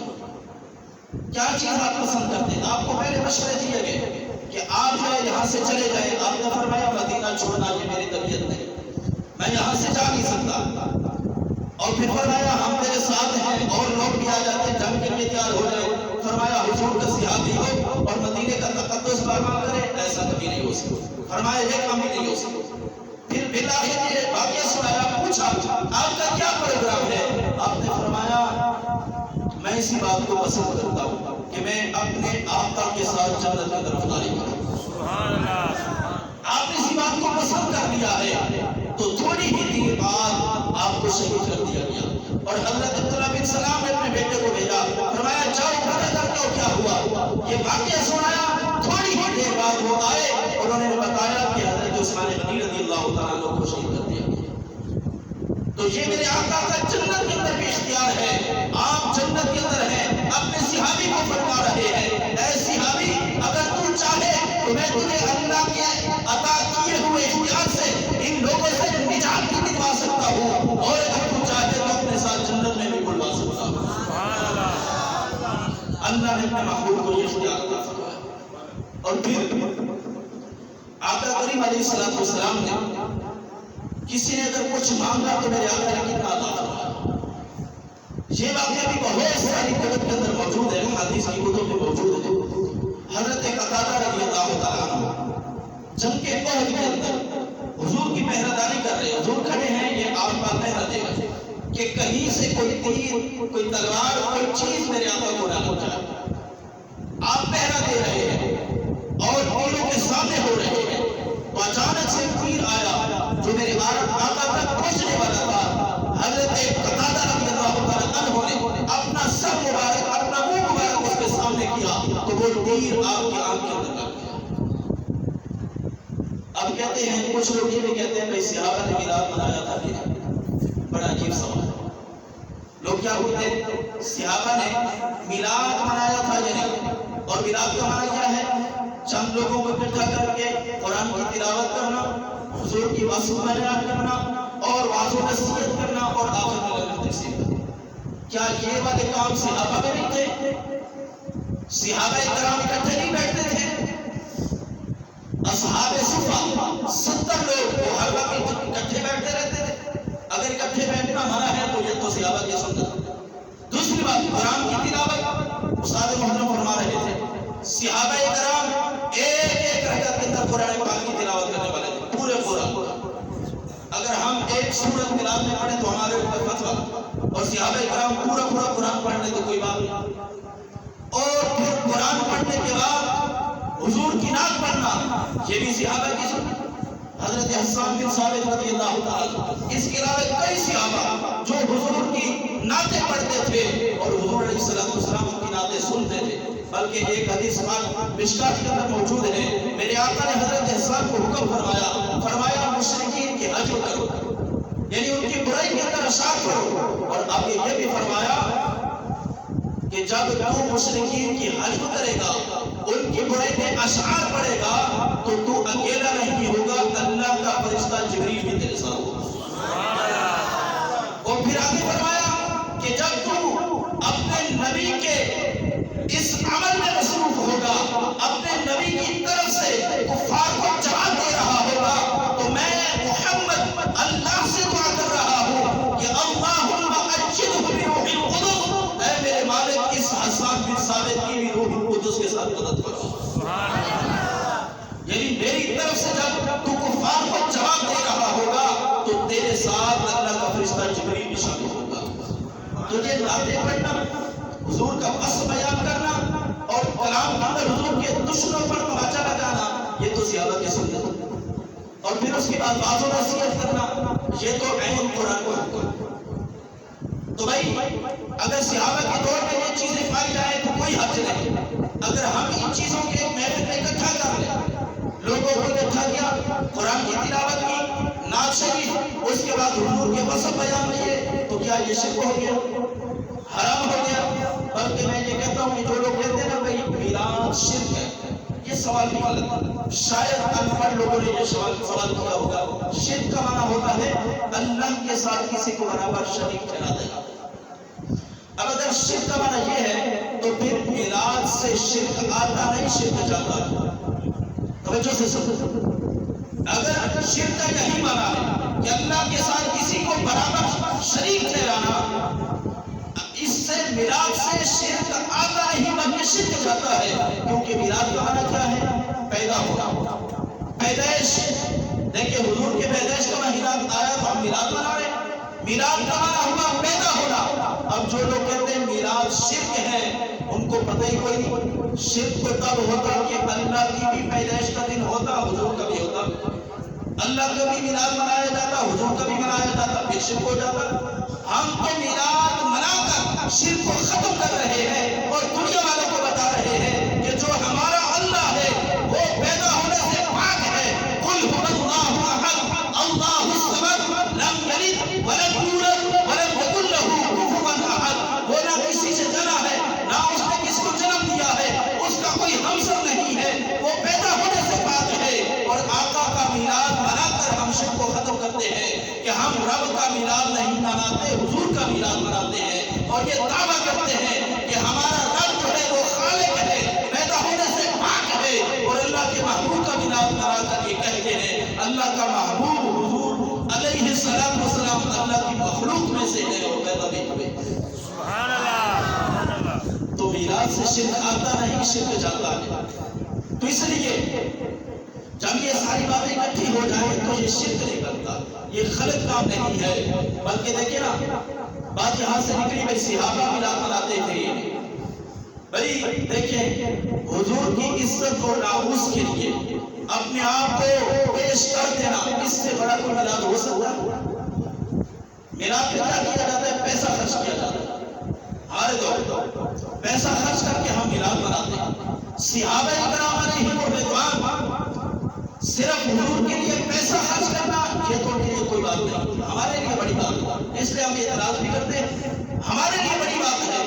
کیا چیز آپ پسند کرتے ہیں؟ آپ کو پہلے مشورے دیے گئے کہ آپ یہاں سے چلے جائیں، آپ نے فرمایا مدینہ چھوڑنا یہ میری طبیعت نہیں، میں یہاں سے جا نہیں سکتا، اور پھر فرمایا ہم تیرے ساتھ ہیں اور لوگ بھی آ جاتے ہیں، جنگ کے لیے تیار ہو جائے۔ فرمایا حضور کا صحابی ہو اور مدینے کا تقدس پامال کرے، ایسا کبھی نہیں ہو سکتا، فرمایا یہ کام بھی نہیں ہو سکتا۔ پھر بالآخر یہ واقعہ سنایا، پوچھا آپ کا کیا پروگرام ہے؟ آپ نے فرمایا میں اسی بات کو پسند کرتا ہوں کہ میں اپنے آقا کے ساتھ جنت کی طرف افطاری کروں۔ سبحان اللہ، آپ نے اسی بات کو پسند کر لیا ہے تو تھوڑی ہی دیر بعد آپ کو شہید کر دیا گیا، اور حضرت عبداللہ بن سلام نے اپنے بیٹے کو بھیجا، فرمایا جاؤ پتہ کر لو کیا ہوا۔ یہ واقعہ سنایا، تھوڑی ہی دیر بعد وہ آئے اور انہوں نے بتایا کہ حضرت عثمان غنی رضی اللہ تعالیٰ عنہ کو شہید کر دیا گیا۔ تو یہ میرے آقا کا جنت کے اندر بھی اختیار ہے، آپ جنت کے اندر ہیں، اپنے صحابی کو فرما رہے ہیں اے صحابی اگر تو چاہے تو میں تجھے اللہ کے عطا کیے ہوئے اختیار سے ان لوگوں سے نجات بھی دلوا سکتا ہوں، اور اگر تو چاہے تو اپنے ساتھ جنت میں بھی بلوا سکتا ہوں۔ اللہ نے اپنے محبوب کو یہ اختیار عطا فرمایا۔ اور پھر آقا کریم علیہ السلام نے کسی نے اگر کچھ مانگا تو میرے آقا نے کتنا عطا فرمایا۔ یہ واقعہ بھی بہت ساری کتب کے اندر موجود ہے، حدیث کی کتب میں موجود ہے۔ حضرت قتادہ رضی اللہ تعالیٰ عنہ جنگ کے عہد کے اندر حضور کی پہرہ کر رہے ہیں، حضور کھڑے ہیں، یہ آپ کا پہرہ دے گا کہ کہیں سے کوئی تیر، کوئی تلوار، کوئی چیز میرے آقا کو نہ پہنچائے۔ آپ پہرہ دے رہے ہیں، اب کہتے ہیں کچھ لوگ یہ بھی کہتے ہیں کہ صحابہ نے میلاد منایا تھا پھر بڑا عجیب سوال ہے. لوگ کیا بولتے ہیں صحابہ نے میلاد منایا تھا یا نہیں؟ اور میلاد کا معنی کیا ہے؟ چند لوگوں کو اکٹھا کر کے قرآن کی تلاوت کرنا، حضور کی وصف بیان کرنا اور واضح نصیحت کرنا اور آخر میں لنگر تقسیم کرنا. کیا یہ والے کام صحابہ میں نہیں تھے؟ صحابہ کرام اکٹھے نہیں بیٹھتے تھے؟ اصحاب صفہ 70 لوگ وہ ہر وقت اکٹھے بیٹھتے رہتے تھے. اگر اکٹھے بیٹھنا منع ہے تو یہ تو صحابہ کی سنت. دوسری بات قرآن کی تلاوت استاد محترم فرما رہے تھے صحابہ کرام ایک رکعت کے اندر قرآن پاک کی تلاوت کرنے والے تھے پورے قرآن. اگر ہم ایک سورت میلاد میں پڑھیں تو ہمارے اوپر فتویٰ، اور صحابہ کرام پورا قرآن پڑھ لیں تو کوئی بات نہیں. اور پھر قرآن پڑھنے کے بعد حضور کی نعت پڑھنا یہ بھی صحابہ کی سنت. حضرت حسان بن ثابت رضی اللہ تعالی، اس کے علاوہ کئی صحابہ جو حضور کی نعتیں پڑھتے تھے اور حضور علیہ السلام ان کی نعتیں سنتے تھے. بلکہ ایک حدیث مشکات کے اندر موجود ہے، میرے آقا نے حضرت حسان کو حکم فرمایا مشرکین کی حج کرو، یعنی ان کی برائی کے اندر اشعار کرو. اور اب یہ بھی فرمایا کہ جب تو مشرکین کی حج کرے گا، ان کی برائی میں اشعار پڑھے گا، تو اکیلا نہیں ہوگا، اللہ کا فرشتہ جبریل بھی تیرے ساتھ ہوگا. اور پھر آگے فرمایا کہ جب تو اپنے نبی کے اس عمل میں مصروف ہوگا، اپنے نبی کی طرف سے کفار کو جواب دے رہا ہوگا، تو میں محمد اللہ سے دعا کر رہا ہوں کہ اللہم اجدہ بروح القدس، اے میرے مالک اس حسان بن ثابت کی بھی روح القدس کے ساتھ مدد کرو. یعنی میری طرف سے جب تو کفار کو جواب دے رہا ہوگا تو تیرے ساتھ اللہ کا فرشتہ جبریل بھی شامل ہوگا. تجھے نعتیں پڑھنا، حضور کا وصف بیان کرنا اور کلام کے اندر حضور کے دشمنوں پر تماچا لگانا یہ تو صحابہ کی سنت ہے. اور پھر اس کے بعد واضح و نصیحت کرنا یہ تو عین قرآن کو حکم. تو بھائی اگر صحابہ کے دور میں یہ چیزیں پائی جائیں تو کوئی حرج نہیں. اگر ہم ان چیزوں کے ایک محفل میں اکٹھا کر لیں، لوگوں کو اکٹھا کیا، قرآن کی تلاوت کی، نعت شریف، اس کے بعد حضور کے وصف بیان کیے، تو کیا یہ شرک ہو گیا؟ حرام ہو گیا؟ بلکہ میں یہ کہتا ہوں کہ جو لوگ کہتے ہیں نا بھائی میلاد شرک ہے، یہ سوال بھی غلط ہے. شاید ان پڑھ لوگوں نے یہ سوال کیا ہوگا. شرک کا معنی ہوتا ہے اللہ کے ساتھ کسی کو برابر شریک ٹھہرا دینا. اب اگر شرک کا معنی یہ ہے تو پھر میلاد سے شرک آتا نہیں، شرک جاتا ہے. توجہ سے سنو، اگر شرک کا یہی معنی ہے کہ اللہ کے ساتھ کسی کو برابر شریک ٹھہرانا، اس سے میلاد سے شرک آتا نہیں بلکہ شرک جاتا ہے. کیونکہ میلاد کا معنی کیا ہے؟ پیدا ہونا، پیدائش. دیکھیں حضور کے پیدائش کا مہینہ آیا تو ہم میلاد منا رہے ہیں. میلاد کا معنی ہوا پیدا ہونا. اب جو لوگ کہتے ہیں میلاد شرک ہے ان کو پتہ ہی کوئی نہیں. شرک تو تب ہوتا کہ اللہ کی بھی پیدائش کا دن ہوتا، حضور کا بھی ہوتا. اللہ کا بھی میلاد منایا جاتا، حضور کا بھی منایا جاتا، پھر شرک ہو جاتا. ہم تو میلاد منا کر شرک کو ختم کر رہے ہیں اور دنیا والوں کو بتا رہے ہیں کہ جو ہمارا اللہ ہے وہ پیدا ہونے سے پاک ہے. قل هو اللہ احد اللہ الصمد لم یلد ولم یولد ولم یکن له کفوا احد. وہ نہ کسی سے جنا ہے نہ اس نے کسی کو جنم دیا ہے، اس کا کوئی ہمسر نہیں ہے، وہ پیدا ہونے سے پاک ہے. اور آقا کا میلاد منا کر ہم شرک کو ختم کرتے ہیں کہ ہم رب کا میلاد نہیں مناتے، حضور کا میلاد مناتے ہیں. اور یہ دعویٰ کرتے ہیں کہ ہمارا رب جو ہے وہ خالق ہے، پیدا ہونے سے پاک ہے. اور اللہ کے محبوب کا میلاد منا کر یہ کہتے ہیں اللہ کا محبوب حضور علیہ السلام اللہ کی مخلوق میں سے ہے اور پیدا بھی ہوئے. سبحان اللہ. تو میلاد سے شرک آتا نہیں، شرک جاتا ہے. تو اس لیے جب یہ ساری باتیں اکٹھی ہو جائیں تو یہ شرک نہیں کرتا، یہ غلط کام نہیں ہے. بلکہ دیکھیں نا بات یہاں سے نکلی بھائی صحابہ میلاد مناتے تھے. بھائی دیکھیں حضور کی عزت اور ناموس کے لیے اپنے آپ کو پیش کر دینا، اس سے بڑا کوئی میلاد ہو سکتا ہے؟ میلاد پہ کیا کیا جاتا ہے؟ پیسہ خرچ کیا جاتا ہے. ہمارے دور پیسہ خرچ کر کے ہم میلاد مناتے ہیں. صحابہ کرام علیہم رضوان صرف حضور کے لیے پیسہ خرچ کرنا یہ تو کے لیے کوئی بات نہیں، ہمارے لیے بڑی بات ہے، اس لیے ہم یہ اعتراض بھی کرتے ہیں۔ ہمارے لیے بڑی بات ہے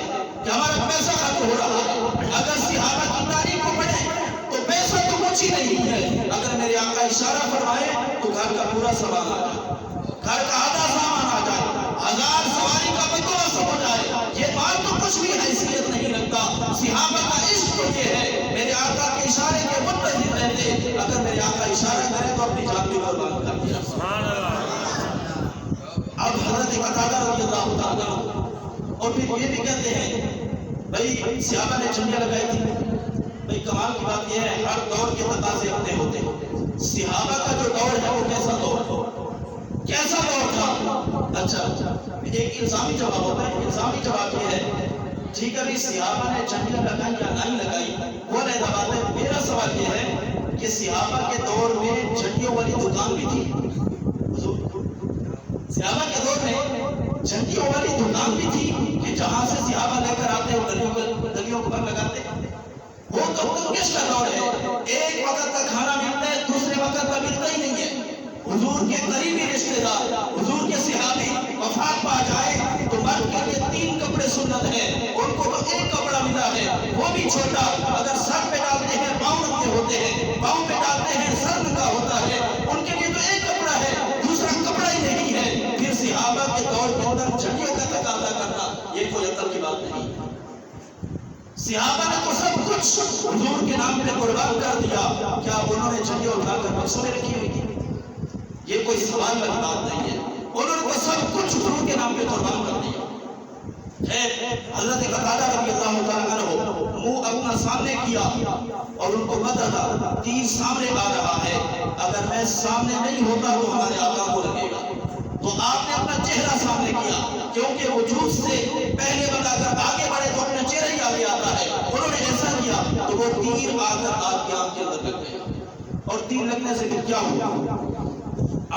کہ ہمارا پیسہ خرچ ہو رہا ہے۔ اگر صحابہ کی تاریخ کو پڑھیں تو پیسہ تو کچھ ہی نہیں ہے، اگر میرے آقا اشارہ فرمائے تو گھر کا پورا سامان آ جائے، گھر کا آدھا سامان آ جائے، 1000 سواری کا بندوبست ہو جائے، یہ بات تو کچھ بھی حیثیت نہیں رکھتا۔ صحابہ کا عشق تو یہ ہے، میرے آقا کے اشارے کے منتظر رہتے، اگر میرے آقا اشارہ کرے تو اپنی جان بھی قربان کر دیا۔ اب حضرت قتادہ رضی اللہ تعالیٰ عنہ اور پھر یہ بھی کہتے ہیں بھائی صحابہ نے جھنڈیاں لگائی تھی۔ بھائی کمال کی بات یہ ہے ہر دور کے تقاضے اپنے ہوتے ہیں۔ صحابہ کا جو دور ہے وہ کیسا دور تھا؟ اچھا ایک الزامی جواب ہوتا ہے، الزامی جواب یہ ہے ٹھیک ہے صحابہ نے جھنڈیاں لگائی یا نہیں لگائی وہ علیحدہ بات ہے۔ میرا سوال یہ ہے کہ صحابہ کے دور میں جھنڈیوں والی دکان بھی تھی؟ صحابہ کے دور میں جھنڈیوں والی دکان بھی تھی کہ جہاں سے صحابہ لے کر آتے وہ گلیوں کو بند لگاتے؟ وہ تو کس کا دور ہے؟ ایک وقت کا کھانا ملتا ہے، دوسرے وقت کا ملتا ہی نہیں ہے۔ حضور کے قریبی رشتہ دار، حضور کے صحابی وفات پا جائے تو مرد کے لیے 3 کپڑے سنت ہے، ان کو تو 1 کپڑا ملا ہے، وہ بھی چھوٹا، اگر سر پہ ڈالتے ہیں پاؤں ننگے ہوتے ہیں، پاؤں پہ ڈالتے ہیں سر ننگا ہوتا ہے، ان کے لیے تو 1 کپڑا ہے، دوسرا کپڑا ہی نہیں ہے۔ پھر صحابہ کے دور کے اندر جھنڈیوں کا تقاضا کرنا یہ کوئی عقل کی بات نہیں۔ صحابہ نے تو سب کچھ حضور کے نام پہ قربان کر دیا، کیا انہوں نے جھنڈیاں اٹھا کر بکسوں میں رکھی ہوئی تھی؟ یہ کوئی سوال والی بات نہیں ہے، انہوں نے تو سب کچھ حضور کے نام پہ قربان کر دیا۔ حضرت قتادہ رضی اللہ تعالیٰ عنہ منہ اپنا سامنے کیا اور ان کو پتہ تھا تیر سامنے آ رہا ہے، اگر میں سامنے نہیں ہوتا تو ہمارے آقا کو لگے گا، تو آپ نے اپنا چہرہ سامنے کیا، کیونکہ وجود سے پہلے بتا کر آگے بڑھے تو اپنا چہرہ ہی آگے آتا ہے۔ انہوں نے ایسا کیا تو وہ تیر آ کر آپ کی آنکھ کے اندر لگ گیا، اور تیر لگنے سے پھر کیا ہوا؟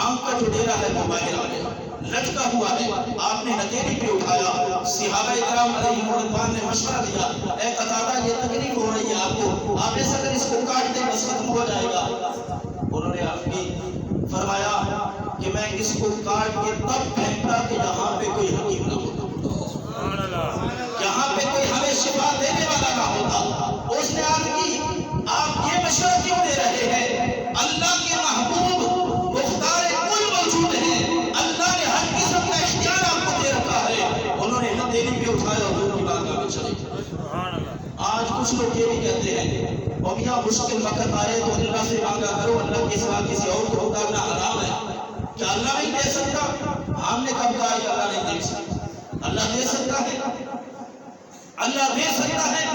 آنکھ کا جو ڈیرا ہے وہ باہر آ گیا، لٹکا ہوا ہے۔ آپ نے ہتھیلی پہ اٹھایا، صحابہ کرام علیہ رضوان نے مشورہ دیا، اے قتادہ یہ تکلیف ہو رہی ہے آپ کو، آپ ایسا اگر اس کو کاٹ دیں بس ختم ہو جائے گا۔ انہوں نے آپ کی فرمایا کہ میں اس کو کاٹ کے تب پھینکتا کہ یہاں پہ کوئی حکیم نہ ہوتا، یہاں پہ کوئی ہمیں شفا دینے والا نہ ہوتا۔ اس نے آپ کی آپ یہ مشورہ کیوں دے رہے ہیں؟ اللہ کے محبوب مختار کل موجود ہیں، اللہ نے ہر قسم کا اختیار آپ کو دے رکھا ہے۔ انہوں نے ہتھیلی پہ اٹھایا حضور کی بارگاہ میں چلے۔ آج کچھ لوگ یہ بھی کہتے ہیں اور میاں مشکل وقت آئے تو اللہ سے مانگا کرو، اللہ کے سوا کسی اور کو پکارنا حرام ہے۔ کیا اللہ نہیں دے سکتا؟ ہم نے کب کہا کہ اللہ نہیں دے سکتا؟ اللہ دے سکتا ہے، اللہ دے سکتا ہے۔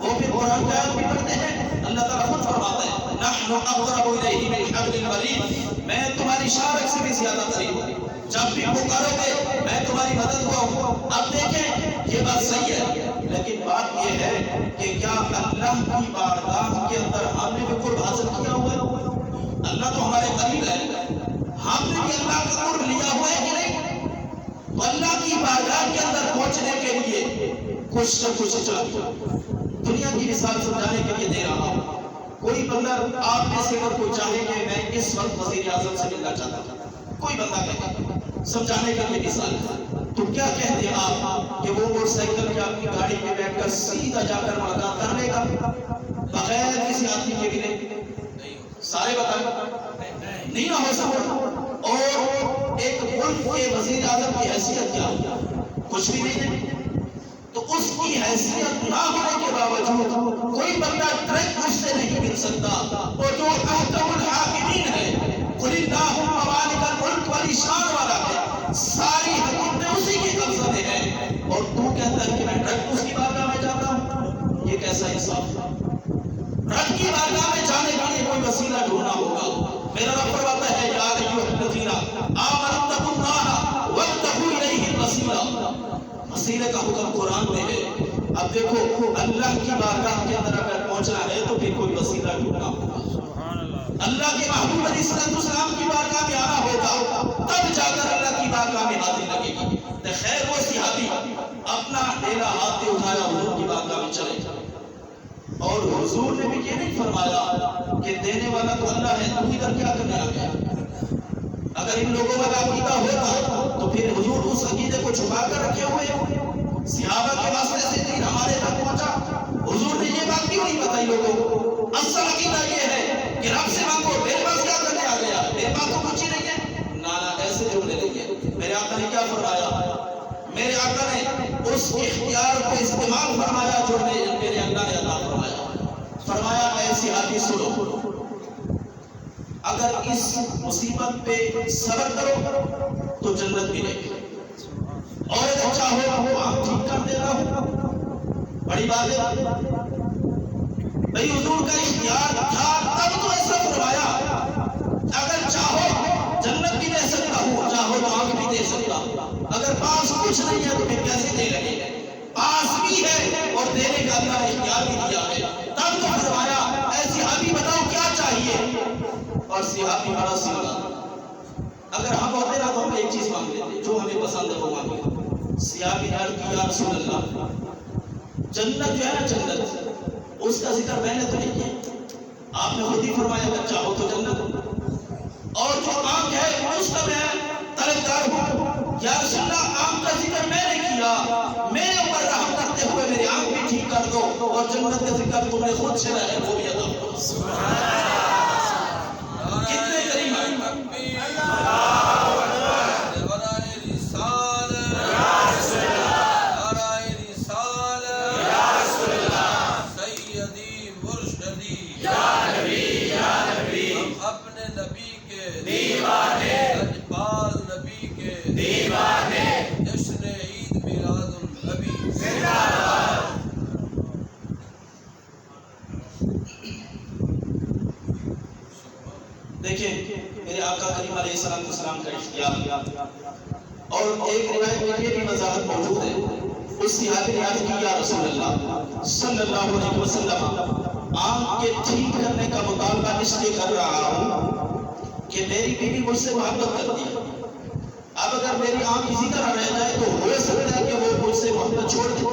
وہ پھر قرآن کی آیت بھی پڑھتے ہیں، اللہ تعالیٰ خود فرماتا ہے نحن اقرب الیہ من حبل الورید، میں تمہاری شارک سے بھی زیادہ قریب ہوں، جب بھی پکارو گے میں تمہاری مدد کو ہوں۔ اب دیکھیں یہ بات صحیح ہے، لیکن بات یہ ہے کہ کیا اللہ کی بارگاہ کے اندر ہم نے بھی قرب حاصل کیا ہوا ہے؟ اللہ تو ہمارے قریب ہے، ہم نے بھی اللہ کا قرب لیا ہوا ہے کہ نہیں؟ تو اللہ کی بارگاہ کے اندر پہنچنے کے لیے کچھ نہ کچھ چاہیے۔ دنیا کی مثال سمجھانے کے لیے دے رہا ہوں، کوئی بندہ آپ میں سے اگر کوئی چاہے کہ میں اس وقت وزیر اعظم سے ملنا چاہتا ہوں، کوئی بندہ کہے سمجھانے کے لیے مثال، تو کیا کہتے ہیں آپ کہ وہ موٹر سائیکل یا اپنی گاڑی میں بیٹھ کر سیدھا جا کر ملاقات کر لے گا بغیر کسی آدمی کے ملے؟ سارے بتائیں نہیں نہ ہو سکتا۔ اور ایک ملک کے وزیر اعظم کی حیثیت کیا ہے؟ کچھ بھی نہیں ہے۔ تو اس کی حیثیت نہ ہونے کے باوجود کوئی بندہ ڈائریکٹ اس سے نہیں مل سکتا، اور جو احکم الحاکمین ہے قل اللہم مالک الملک والی شان والا ہے، ساری حکومتیں اسی کے قبضے میں ہیں، اور تو کہتا ہے کہ میں ڈائریکٹ اس کی بارگاہ میں جاتا ہوں؟ یہ کیسا انصاف؟ رب کی بارگاہ میں جانے کے لیے کوئی وسیلہ ڈھونڈنا ہوگا۔ میرا رب فرماتا ہے یا ایھا الذین آمنوا اتقوا اللہ وابتغوا الیہ الوسیلہ، وسیلے کا حکم قرآن میں ہے۔ اب دیکھو اللہ کی بارگاہ کے اندر اگر پہنچنا ہے تو پھر کوئی وسیلہ ڈھونڈنا ہوگا، اللہ کے محبوب علیہ السلام کی بارگاہ میں آنا ہوگا، تب جا کر اللہ کی بارگاہ میں حاضری لگے گی۔ خیر وہ صحابی اپنا ڈیلا ہاتھ پہ اٹھایا حضور کی بارگاہ میں چلے، اور حضور نے بھی یہ نہیں فرمایا کہ دینے والا تو اللہ ہے، تو ادھر کیا کرنے آ گیا؟ اگر ان لوگوں کا عقیدہ ہوتا تو پھر حضور اس عقیدے کو چھپا کر رکھے ہوئے، صحابہ کے واسطے سے دین ہمارے تک پہنچا، حضور نے یہ بات کیوں نہیں بتائی لوگوں کو؟ اصل عقیدہ یہ ہے کہ رب سے مانگو، میرے پاس کیا کرنے آ گیا، میرے پاس تو کچھ ہی نہیں ہے، نانا ایسے جملے نہیں ہے۔ میرے آقا نے کیا فرمایا؟ میرے آقا نے اس اختیار کو استعمال فرمایا جو میرے اللہ نے عطا فرمایا اے صحابی سنو، اگر اس مصیبت پہ صبر کرو تو جنت ملے گی، اور اگر چاہو تو آپ ٹھیک کر دینا ہو، بڑی بات ہے بھئی، حضور کا اختیار تھا تب تو ایسا فرمایا، اگر چاہو جنت بھی دے سکتا ہوں، چاہو تو آنکھ بھی دے سکتا ہوں، اگر پاس کچھ نہیں ہے تو پھر کیسے دے رہے ہیں؟ پاس بھی ہے اور دینے کا اللہ نے اختیار بھی دیا ہے، تب تو فرمایا اے صحابی بتاؤ کیا چاہیے؟ اور صحابی بڑا سیدھا، اگر ہم ہوتے نا تو ہم ایک چیز مانگ لیتے جو ہمیں پسند ہے وہ مانگے۔ صحابی نے عرض کی یا رسول اللہ، جنت جو ہے نا جنت، اس کا ذکر میں نے تو نہیں کیا، آپ نے خود ہی فرمایا اگر چاہو تو جنت، اور جو آنکھ ہے اس کا میں طلبگار ہوں، یا رسول اللہ آنکھ کا ذکر میں نے کیا، میرے اوپر رحم کرتے ہوئے میری آنکھ بھی ٹھیک کر دو، اور جنت کا ذکر تم نے خود سے رہے وہ بھی عطا کرو۔ کتنے کریم ہیں، اپنے نبی کے دیوانے، اجبال نبی کے دیوانے، جشن عید میلاد النبی زندہ باد۔ دیکھیں میرے آقا کریم علیہ السلام کا اختیار، اور ایک روایت میں یہ بھی وضاحت موجود ہے، اس صحابی نے عرض کی یا رسول اللہ صلی اللہ علیہ وسلم، آنکھ کے ٹھیک کرنے کا مطالبہ اس لیے کر رہا ہوں کہ میری بیوی مجھ سے محبت کرتی ہے، اب اگر میری آنکھ اسی طرح رہ جائے تو ہو سکتا ہے کہ وہ مجھ سے محبت چھوڑ دے،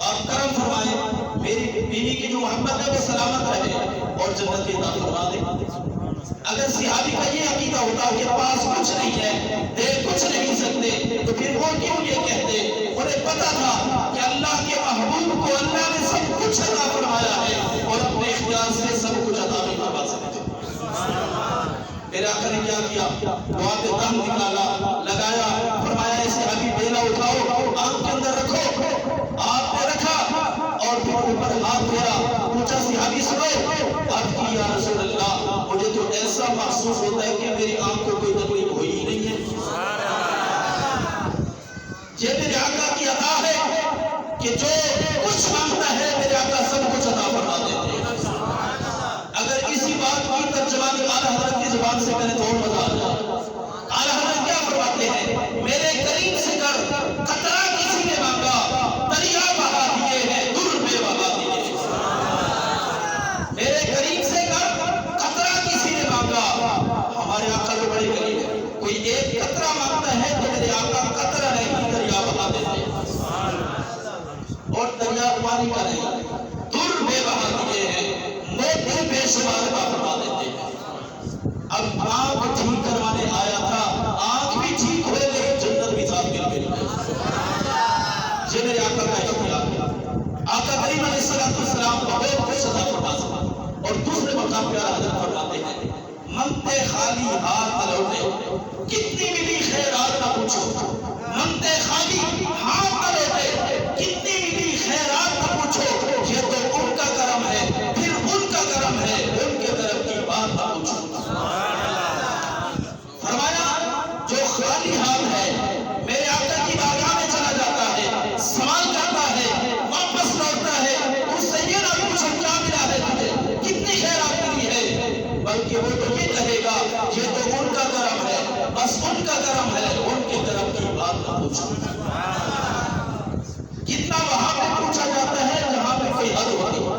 آپ کرم فرمائیں میری بیوی کی جو محبت ہے وہ سلامت رہے اور جنت کی عطا فرما دے۔ اگر صحابی کا یہ عقیدہ ہوتا کہ پاس کچھ نہیں ہے، دے کچھ نہیں سکتے، تو پھر وہ کیوں یہ کہتے؟ انہیں پتا تھا کہ اللہ کے محبوب کو اللہ نے سب کچھ عطا فرمایا ہے اور اپنے اختیار سے سب کچھ عطا بھی فرما سکتے۔ میرے آقا نے کیا کیا؟ دعا پہ دم نکالا، لگایا، فرمایا ایسے ابھی بیلا اٹھاؤ، آنکھ کے اندر رکھو، آپ نے رکھا اور پھر اوپر ہاتھ پھیرا، پوچھا صحابی سنو، عرض کی یا رسول اللہ مجھے تو ایسا محسوس ہوتا ہے کہ میری آنکھ کو کوئی تکلیف ہوئی ہی نہیں ہے۔ یہ میرے آقا کی عطا ہے کہ جو کچھ مانگتا ہے میرے آقا سب کچھ عطا فرما دیتے ہیں۔ اگر اسی بات کی ترجمانی اعلیٰ حضرت کی زبان سے کریں تو اور مزہ آ جائے۔ اعلیٰ حضرت کیا فرماتے ہیں؟ میرے کریم سے کر قطرہ کسی نے مانگا، دریا بہا دیے ہیں، در بے بہا دیے ہیں۔ میرے کریم سے کر قطرہ کسی نے مانگا، ہمارے آقا تو بڑے کریم ہے، کوئی ایک قطرہ مانگتا ہے تو میرے آقا قطرہ نہیں دریا بہا دیتے ہیں، اور دریا پانی کا نہیں، در بے بہا دیے ہیں، موتی بے شمار کا فرما دیتے ہیں۔ اب آنکھ ٹھیک کروانے آیا تھا، آنکھ بھی ٹھیک ہوئے گئے، جنت بھی ساتھ مل گئی۔ یہ میرے آقا کا اختیار ہے۔ آقا کریم علیہ السلام بہت کچھ عطا فرما سکتا، اور دوسرے مقام پہ حضرت فرماتے ہیں منگتے خالی ہاتھ نہ لوٹے، کتنی ملی خیرات نہ پوچھو، منگتے خالی ہاتھ نہ لوٹے، کتنی ملی خیرات نہ پوچھو، یہ تو ان کا کرم ہے، پھر ان کا کرم ہے، ان کے کرم کی بات نہ پوچھو۔ فرمایا جو خالی ہاتھ ہے میرے آقا کی بارگاہ میں چلا جاتا ہے، سوال کرتا ہے، واپس لوٹتا ہے، اس سے یہ نہ پوچھو کیا ملا ہے تجھے، کتنی خیرات ملی ہے، بلکہ وہ تو یہ کہے گا یہ تو ان کا کرم ہے، بس ان کا کرم ہے، ان کے کرم کی بات نہ پوچھو۔ کتنا وہاں پہ پوچھا جاتا ہے جہاں پہ کوئی حد ہوتی ہے،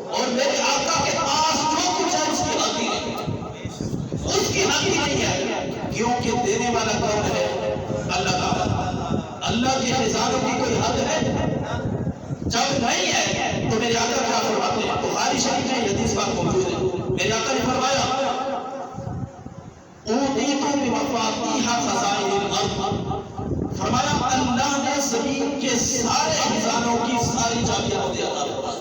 اور میرے آقا کے پاس جو کچھ ہے اس کی حد ہی نہیں، اس کی حد ہی نہیں ہے، کیونکہ دینے والا کون ہے؟ اللہ تعالیٰ۔ اللہ کے خزانوں کی کوئی حد ہے؟ جب نہیں ہے تو تو میرے آقا کیا فرماتے ہیں؟ بخاری شریف میں یہ حدیث بات موجود ہے، میرے آقا نے فرمایا اوتیت بمفاتیح خزائن الارض، فرمایا اللہ نے زمین کے سارے خزانوں کی ساری چابیاں مجھے عطا فرمائی۔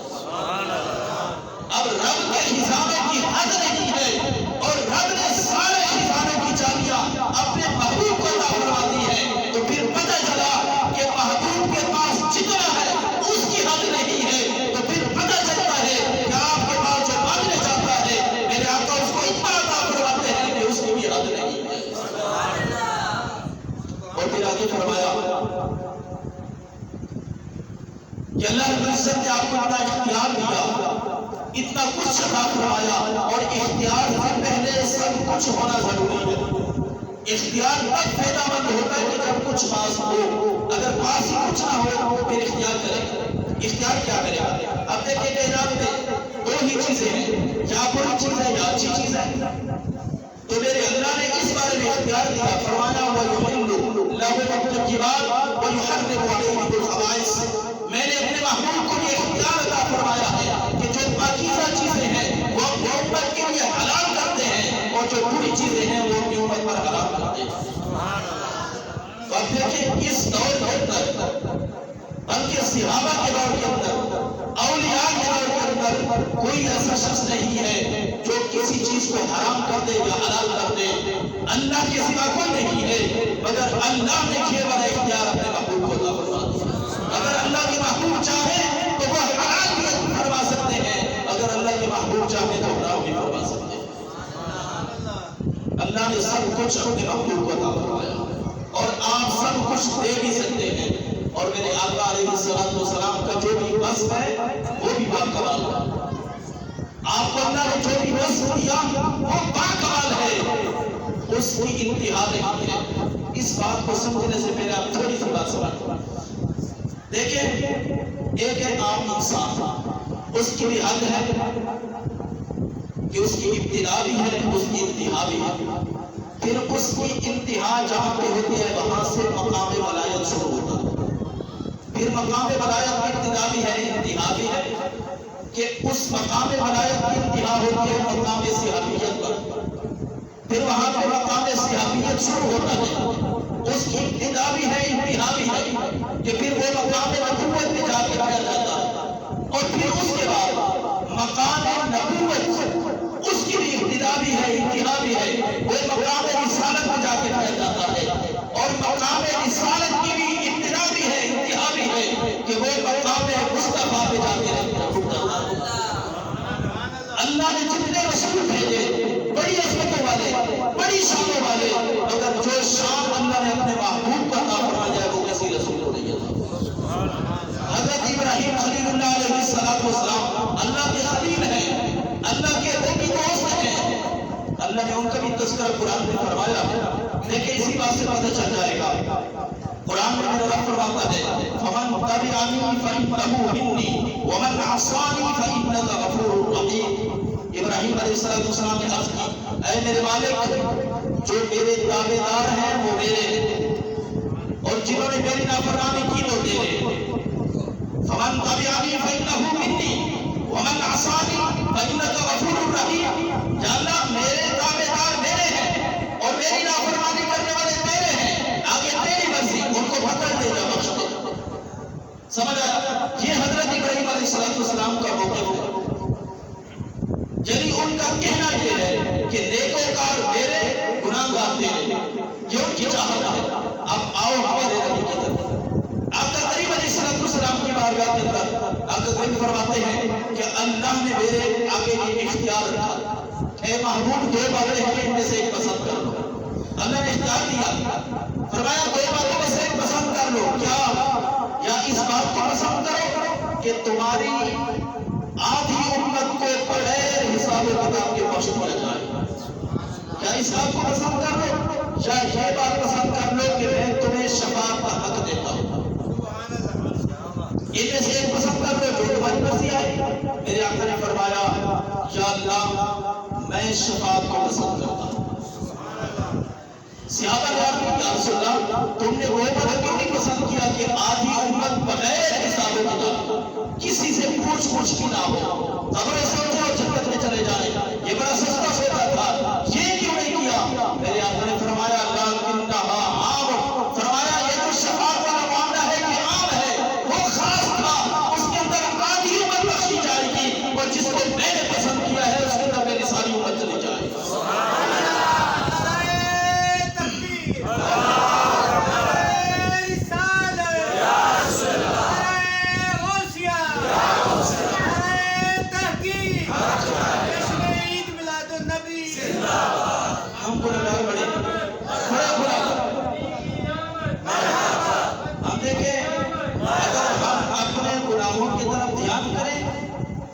اب رب کے خزانے کی حد نہیں ہے، اور رب نے سارے خزانوں کی چابیاں اپنے محبوب کو عطا فرما دی ہے، تو پھر پتہ چلا کہ محبوب کے پاس جتنا ہے اس کی حد نہیں ہے، تو پھر پتہ چلتا ہے کہ آپ کے پاس جو مانگنے چاہتا ہے میرے آقا اس کو اتنا عطا فرماتے ہیں کہ اس کی بھی حد نہیں ہے۔ اور پھر آگے فرمایا کہ اللہ رب العزت نے آپ کو اتنا اختیار دیا، اتنا کچھ عطا فرمایا، اور اختیار سے پہلے سب کچھ ہونا ضروری ہے۔ اختیار تب فائدہ مند ہوتا ہے کہ جب کچھ پاس ہو، اگر پاس ہی کچھ نہ ہو پھر اختیار کرے، اختیار کیا کرے گا؟ اب دیکھیں کہ جناب میں دو ہی چیزیں ہیں، یا بری چیز ہے یا اچھی چیز ہے، تو میرے اللہ نے اس بارے میں اختیار دیا، فرمایا وَيُحِلُّ لَهُمُ الطَّيِّبَاتِ وَيُحَرِّمُ عَلَيْهِمُ الْخَبَائِثَ، میں نے اپنے محبوب کو یہ اختیار عطا فرمایا ہے کہ جو پاکیزہ چیزیں ہیں وہ اپنی امت کے لیے حلال کرتے ہیں، اور جو بری چیزیں ہیں وہ اپنی امت پر حرام کرتے ہیں۔ تو اب دیکھیں اس دور کے اندر، بلکہ صحابہ کے دور کے اندر، اولیاء کے دور کے اندر کوئی ایسا شخص نہیں ہے جو کسی چیز کو حرام کر دے یا حلال کر دے، اللہ کے سوا کوئی نہیں ہے، مگر اللہ نے کیے والا اختیار اپنے محبوب کو عطا فرما دیا۔ اگر اللہ کے محبوب چاہے تو وہ حلال بھی فرما سکتے ہیں، اگر اللہ کے محبوب چاہے تو حرام بھی فرما سکتے ہیں۔ اللہ نے سب کچھ اپنے محبوب کو عطا فرمایا، اور آپ سب کچھ دے بھی سکتے ہیں، اور میرے آقا علیہ السلام کا جو بھی وصف ہے وہ بھی باکمال ہے۔ آپ کو اللہ نے جو بھی وصف دیا وہ باکمال ہے، اس کی انتہا نہیں ہے۔ اس بات کو سمجھنے سے پہلے آپ تھوڑی سی بات سمجھیں۔ دیکھیں ایک ہے عام انسان، اس کی بھی حد ہے کہ اس کی ابتدا بھی ہے، اس کی انتہا بھی ہے، پھر اس کی انتہا جہاں پہ ہوتی ہے وہاں سے مقام ولایت شروع ہوتا ہے، پھر مقام ولایت کی ابتدا بھی ہے، انتہا بھی ہے، کہ اس مقام ولایت کی انتہا ہوتی ہے مقام صحابیت پر، پھر وہاں پہ مقام صحابیت شروع ہوتا ہے، اس کی ابتدا بھی ہے، انتہا بھی ہے، کہ پھر وہ مقام نبوت پہ جا کے ٹھہر جاتا ہے، اور پھر اس کے بعد مقام نبوت اس کی بھی ابتدا بھی ہے، انتہا بھی ہے، وہ مقام رسالت میں جا کے ٹھہر جاتا ہے، اور مقام رسالت کی بھی ابتدا بھی ہے، انتہا بھی ہے، کہ وہ مقام مصطفیٰ پہ جا کے رہتا ہے۔ اللہ نے جتنے رسول بھیجے بڑی عظمتوں والے، بڑی شانوں والے، مگر جو شان اللہ نے اپنے محبوب کا عطا فرمایا ہے وہ کسی رسول کو نہیں عطا۔ حضرت ابراہیم خلیل اللہ علیہ السلام اللہ کے خلیل ہیں، اللہ کے وہ بھی دوست ہیں، اللہ نے ان کا بھی تذکرہ قرآن میں فرمایا ہے، لیکن اسی بات سے پتہ چل جائے گا۔ قرآن میں میرا رب فرماتا ہے فَمَنْ تَبِعَنِي فَإِنَّهُ مِنِّي وَمَنْ عَصَانِي فَإِنَّكَ غَفُورٌ رَحِيمٌ۔ ابراہیم علیہ السلام نے عرض کی، اے میرے مالک، جو میرے تابعدار ہیں وہ میرے ہیں، اور جنہوں نے میری نافرمانی کی وہ تیرے۔ فَمَنْ تَبِعَنِي فَإِنَّهُ مِنِّي وَمَنْ عَصَانِي فَإِنَّكَ غَفُورٌ رَحِيمٌ۔ یا اللہ میرے تابعدار میرے ہیں، اور میری نافرمانی کرنے والے تیرے ہیں، آگے تیری مرضی، ان کو پکڑ دے جا، بخش دے۔ سمجھ آیا؟ یہ حضرت ابراہیم علیہ السلام کا موقف ہے، یعنی ان کا کہنا یہ ہے کہ نیکوکار میرے، گناہگار تیرے، یہ ان کی چاہت ہے۔ اب آؤ ہمارے نبی کی طرف۔ آقا کریم علیہ السلام کی بارگاہ کے اندر آقا کریم فرماتے ہیں کہ اللہ نے میرے آگے یہ اختیار رکھا، اے محبوب دو باتیں ہیں ان میں سے ایک پسند کر لو۔ اللہ نے اختیار دیا، فرمایا دو باتوں میں سے ایک پسند کر لو، کیا؟ یا اس بات کو پسند کرو کہ تمہاری آدھی امت کو بغیر حساب و کتاب کے بخش دیا جائے، کیا اس بات کو پسند کر لو؟ یا یہ بات پسند کر لو کہ میں تمہیں شفاعت کا حق دیتا ہوں؟ ان میں سے ایک پسند کر لو، جو تمہاری مرضی آئے۔ میرے آقا نے فرمایا یا اللہ میں شفاعت کو پسند کرتا ہوں۔ صحابہ نے عرض کیا، یا رسول اللہ تم نے وہ امت کیوں نہیں پسند کیا کہ آدھی امت بغیر حساب و کتاب کسی سے پوچھ بھی نہ ہو، خبریں سمجھے اور جنت میں چلے جائیں، یہ بڑا سستا سودا تھا، یہ کیوں نہیں کیا؟ میرے آقا نے فرمایا لکنھا عام، فرمایا یہ جو شفاعت والا معاملہ ہے یہ عام ہے، وہ خاص تھا، اس کے اندر آدھی امت بخشی جائے گی، اور جس کو میں نے پسند کیا ہے اس کے اندر میری ساری امت چلی جائے گی۔ ہم کو لگا بڑے ہم دیکھیں اگر ہم اپنے گناہوں کی طرف دھیان کریں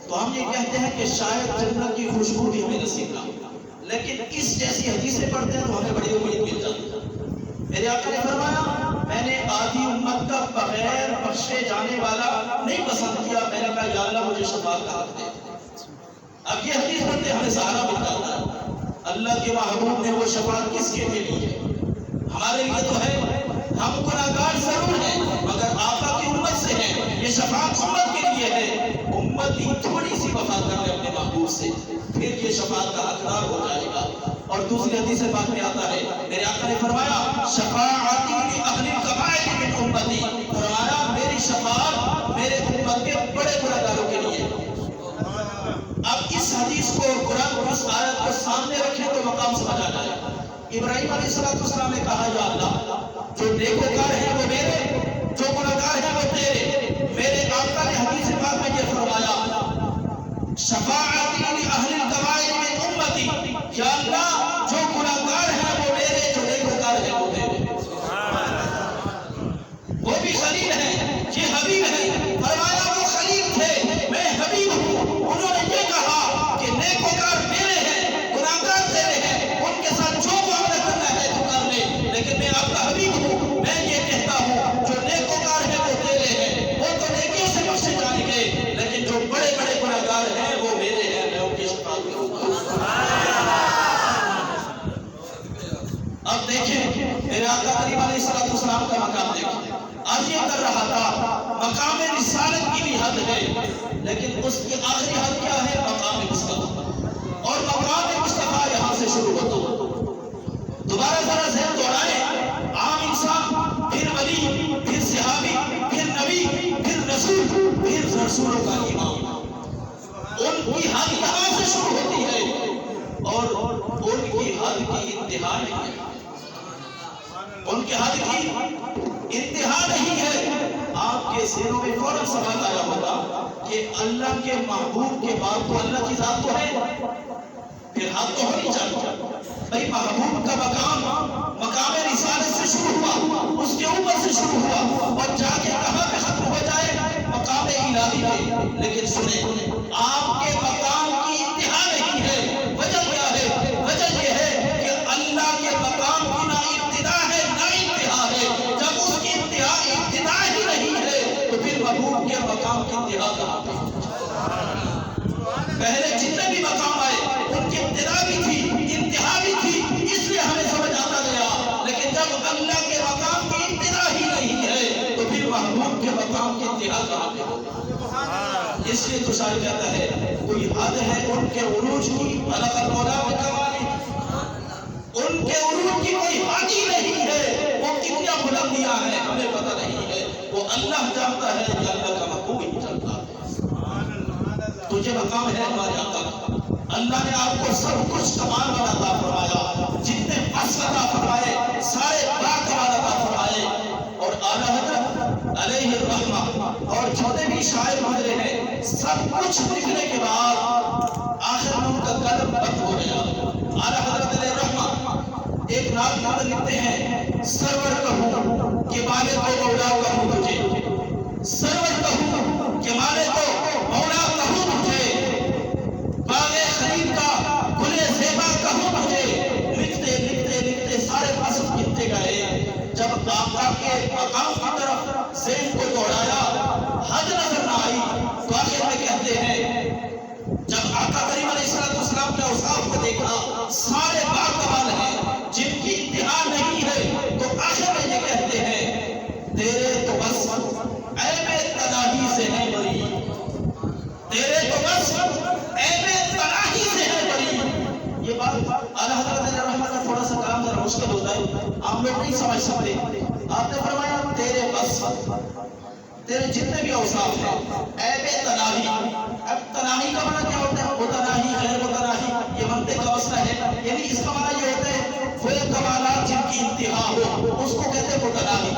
تو ہم یہ کہتے ہیں کہ شاید جنت کی خوشبو بھی ہمیں نصیب نہ ہو، لیکن اس جیسی حدیثیں پڑھتے ہیں تو ہمیں بڑی امید مل جاتی ہے۔ میرے آقا نے فرمایا میں نے آدھی امت کا بغیر بخشے جانے والا نہیں پسند کیا، میں نے کہا یا اللہ مجھے شفاعت کا حق دے۔ اب یہ حدیث پڑھتے ہمیں سہارا مل جاتا ہے، اللہ کے محبوب نے وہ شفاعت کس کے لیے؟ ہمارے لیے تو ہے، ہم گناہگار ضرور ہیں مگر آقا کی امت سے ہیں، یہ شفاعت امت کے لیے ہے، امت ہی تھوڑی سی وفا کر لے اپنے محبوب سے پھر یہ شفاعت کا حقدار ہو جائے گا۔ اور دوسری حدیث پاک میں آتا ہے میرے آقا نے فرمایا شفاعتی لاہل الکبائر من امتی، فرمایا میری شفاعت میرے امت کے بڑے گناہگاروں کے لیے۔ اب اس حدیث کو قرآن اور اس آیت کو سامنے رکھیں تو مقام سمجھ آ جائے۔ ابراہیم علیہ السلام نے کہا یا اللہ جو نیکوکار ہیں وہ میرے، جو گناہگار ہیں وہ تیرے۔ میرے آقا نے حدیث پاک میں یہ فرمایا شفاعتی لاہل الکبائر من امتی، یا اللہ جو گناہگار ہیں وہ میرے، جو نیکوکار ہیں وہ تیرے۔ وہ بھی خلیل ہیں، یہ حبیب ہیں، فرمایا وہ خلیل تھے میں حبیب ہوں، انہوں نے یہ کہا کہ نیکوکار میرے ہیں، گناہگار تیرے ہیں، ان کے ساتھ جو معاملہ کرنا ہے تو کر لے، لیکن میں آپ کا حبیب ہوں، میں یہ کہتا ہوں جو نیکوکار ہیں وہ تیرے ہیں، وہ تو نیکیوں سے بخشے جائیں گے، لیکن جو بڑے بڑے گناہگار ہیں وہ میرے ہیں، میں ان کی شفاعت کروں گا۔ اب دیکھیں میرے آقا کریم علیہ السلام کا مقام دیکھیں، آج یہ کر رہا تھا مقام رسالت کی بھی حد ہے، لیکن اس کی آخری حد کیا ہے؟ مقام مصطفیٰ، اور مقام مصطفیٰ یہاں سے شروع ہوتا۔ دوبارہ ذرا ذہن دوڑائیں، عام انسان، پھر ولی، پھر صحابی، پھر نبی، پھر رسول، پھر رسولوں کا امام، ان کی حد یہاں سے شروع ہوتی ہے اور ان کی حد کی انتہا نہیں ہے، ان کی حد کی انتہا نہیں ہے۔ آپ کے ذہنوں میں فوراً سوال آیا ہوگا کہ اللہ کے محبوب کے بعد تو اللہ کی ذات تو ہے، پھر حد تو ہونی چاہیے۔ بھائی محبوب کا مقام رسالت سے شروع ہوا، اس کے اوپر سے شروع ہوا اور جا کے کہاں پہ ختم ہو جائے؟ مقام الہی پہ۔ لیکن سنیں آپ کے مقام کی انتہا نہیں ہے، وجہ کیا ہے؟ وجہ یہ ہے کہ اللہ کے مقام کی نہ ابتدا ہے نہ انتہا ہے، جب اس کی انتہا ابتدا ہی نہیں ہے تو پھر محبوب کے مقام کی انتہا کہاں پہ؟ پہلے جتنے بھی مقام آئے ان کی ابتدا بھی تھی انتہا بھی تھی، اس لیے ہمیں سمجھ آتا گیا، لیکن جب اللہ کے مقام کی ابتدا ہی نہیں ہے تو پھر محبوب کے مقام کی انتہا کہاں پہ ہوگی؟ اس لیے تو شاعر کہتا ہے کوئی حد ہے ان کے عروج کی، خلق المولا بکمالی، ان کے عروج کی کوئی حد ہی نہیں ہے، وہ کتنی بلندیاں ہیں ہمیں پتہ نہیں ہے، وہ اللہ جانتا ہے کہ اللہ کا محبوب ہی جانتا ہے۔ تجھے مقام ہے ہمارے آقا کا، اللہ نے آپ کو سب کچھ کمال والا عطا فرمایا، جتنے بس عطا فرمائے سارے باکمال عطا فرمائے، اور اعلیٰ حضرت علیہ الرحمہ اور جتنے بھی شاعر گزرے ہیں سب کچھ لکھنے کے بعد آخر میں ان کا قلم بند ہو گیا۔ اعلیٰ حضرت علیہ الرحمہ ایک نعت نظر لکھتے ہیں سرور کہوں کہ مالک و مولا کہوں تجھے، سرور کہوں کہ مالک و مولا کہوں تجھے، باغ خلیل کا گل زیبا کہوں تجھے، لکھتے لکھتے لکھتے سارے قصب گنتے گئے، جب آقا کے مقام کی طرف ذہن کو دوڑایا حد نظر نہ آئی تو آخر میں کہتے ہیں جب آقا کریم علیہ السلام کے اوصاف کو دیکھا سارے باکمال ہیں جن کی انتہا نہیں مقصد ہوتا ہے عام لوگ نہیں سمجھ سکتے. آپ نے فرمایا تیرے بس تیرے جتنے بھی اوصاف ہیں عیب تناہی. اب تناہی کا معنی کیا ہوتا ہے؟ متناہی غیر متناہی یہ بندے کا مسئلہ ہے. یعنی اس کا معنی یہ ہوتا ہے وہ کمالات جن کی انتہا ہو اس کو کہتے ہیں متناہی،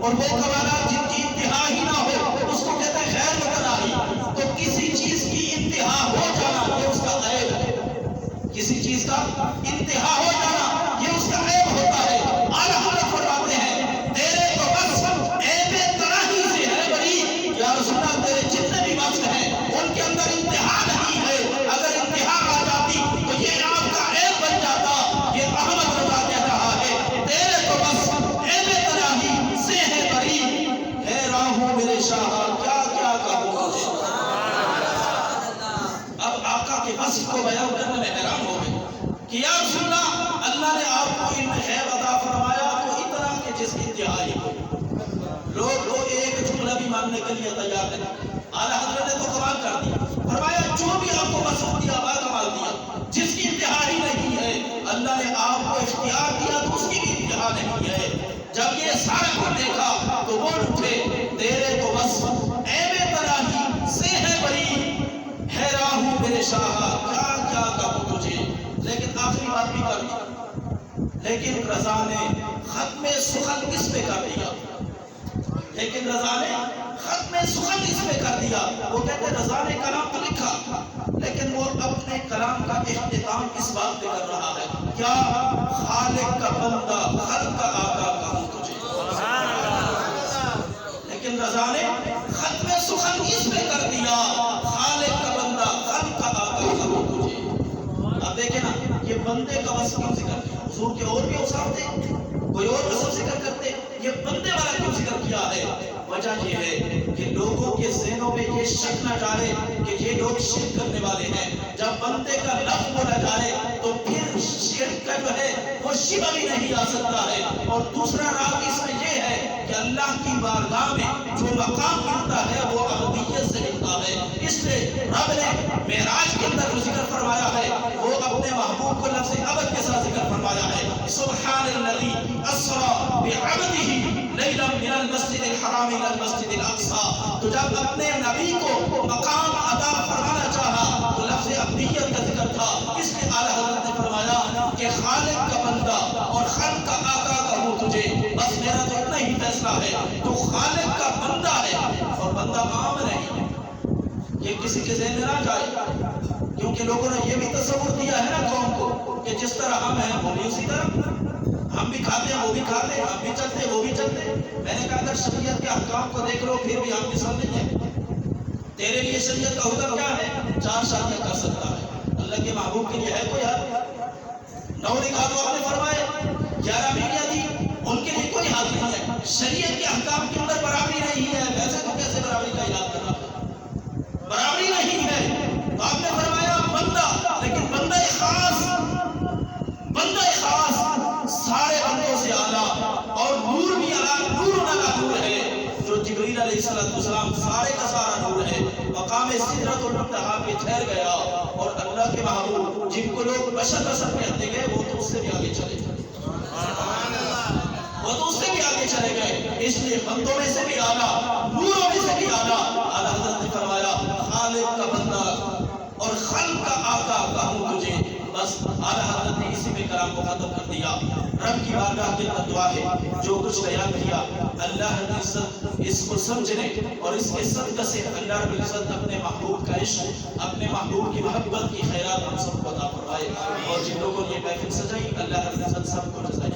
اور وہ کمالات جن کی انتہا ہی نہ ہو اس کو کہتے ہیں غیر متناہی. تو کسی چیز کی انتہا ہو جانا یہ اس کا عیب ہے. کسی چیز کا انتہا ہو جانا یہ اس کا عیب ہوتا ہے. اعلیٰ حضرت فرماتے ہیں تیرے تو بس عیب تناہی سے ہے بری. یا رسول اللہ تیرے جتنے بھی وصف ہیں ان کے اندر انتہا نہیں ہے. اگر انتہا آ جاتی تو یہ آپ کا عیب بن جاتا. یہ احمد رضا کہہ رہا ہے تیرے تو بس عیب تناہی سے ہے بری. حیران ہوں میرے شاہ کیا کیا کہوں تجھے. اب آقا کے وصف کو بیان کرنے میں حیران ہو گئے کہ یا رسول اللہ نے آپ کو علم غیب عطا فرمایا تو اتنا کہ جس کی انتہا ہی ہو. لوگ ایک جملہ بھی ماننے کے لیے تیار نہیں. اعلیٰ حضرت نے تو کمال کر دیا. فرمایا جو بھی آپ کو وصف دیا با کمال دیا جس کی انتہا ہی نہیں ہے. اللہ نے آپ کو اختیار دیا تو اس کی بھی انتہا نہیں ہے. جب یہ سارا کچھ دیکھا تو بول اٹھے تیرے تو وصف عیب تناہی سے ہے بری. حیران ہوں میرے شاہ کیا کیا کہوں تجھے. لیکن آخری بات بھی کر دی. لیکن رضا نے ختم سخن اس پہ کر دیا. لیکن رضا نے ختم سخن اس پہ کر دیا. وہ کہتے ہیں رضا نے کلام تو لکھا لیکن وہ اپنے کلام کا اختتام اس بات پہ کر رہا ہے کیا خالق کا بندہ خلق کا آقا کہوں تجھے. لیکن رضا نے ختم سخن اس پہ کر دیا خالق کا بندہ خلق کا آقا کہوں تجھے. اب دیکھیں نا یہ بندے کا وصف کیوں ذکر کیا. حضور کے اور بھی اوصاف تھے کوئی اور وصف ذکر کرتے. یہ بندے والا کیوں ذکر کیا ہے؟ وجہ یہ ہے کہ لوگوں کے ذہنوں میں یہ شک نہ ڈالے کہ یہ لوگ شرک کرنے والے ہیں. جب بندے کا لفظ بولا جائے تو پھر شرک کا جو ہے وہ شبہ بھی نہیں آ سکتا ہے. اور دوسرا راز اس میں یہ ہے کہ اللہ کی بارگاہ میں جو مقام ملتا ہے وہ ابدیت سے ملتا ہے. اس لیے رب نے معراج کے اندر جو ذکر فرمایا ہے وہ اپنے محبوب کو لفظ ابد کے ساتھ ذکر فرمایا ہے. سبحان الذی اسری بعبدہ لیلا من المسجد الحرام الى المسجد الاقصى. تو جب اپنے نبی کو مقام عطا فرمانا چاہا تو لفظ ابدیت کا ذکر تھا. اس لیے اعلیٰ حضرت نے فرمایا کہ خالق کا بندہ اور خلق کا آقا کہوں تجھے. بس میرا تو اتنا ہی فیصلہ ہے تو خالق کا بندہ ہے اور بندہ عام نہیں ہے. یہ کسی کے ذہن میں نہ جائے کیونکہ لوگوں نے یہ بھی تصور دیا ہے نا قوم کو کہ جس طرح ہم ہیں وہ بھی اسی طرح. ہم بھی کھاتے ہیں وہ بھی کھاتے ہیں, ہم بھی چلتے ہیں وہ بھی چلتے ہیں. میں نے کہا اگر شریعت کے احکام کو دیکھ لو پھر بھی ہم بھی سب نہیں ہیں. تیرے لیے شریعت کا حکم کیا ہے؟ 4 شادیاں کر سکتا ہے. اللہ کے محبوب کے لیے ہے کوئی حد؟ 9 نکاح تو آپ نے فرمائے, 11 بیویاں دی ان کے لیے کوئی حد نہیں ہے. شریعت کے احکام کے اندر برابری نہیں ہے. ویسے تو کیسے برابری کا اعلان کرنا ہے؟ برابری نہیں ہے. تو آپ نے فرمایا بندہ, لیکن بندہ خاص سارے بندوں سے اعلیٰ اور نور بھی اعلیٰ. نور علی نور ہے جو جبریل علیہ السلام سارے کا سارا نور ہے. مقام سدرۃ المنتہا پہ ٹھہر گیا اور اللہ کے محبوب جن کو لوگ بشر کہتے گئے وہ تو اس سے بھی آگے چلے گئے. وہ تو اس سے بھی آگے چلے گئے. اس لیے بندوں میں سے بھی اعلیٰ, نوروں میں سے بھی اعلیٰ. اعلیٰ حضرت نے فرمایا خالق کا بندہ اور خلق کا آقا کہوں تجھے. بس اعلیٰ حضرت نے اسی میں کلام کو ختم کر دیا. رب کی بارگاہ کے اندر دعا ہے جو کچھ بیان کیا اللہ رب العزت اس کو سمجھنے اور اس کے صدقہ سے اللہ رب العزت اپنے محبوب کا عشق, اپنے محبوب کی محبت کی خیرات ہم سب کو عطا فرمائے. اور جن لوگوں نے یہ محفل سجائی اللہ رب العزت سب کو جزائے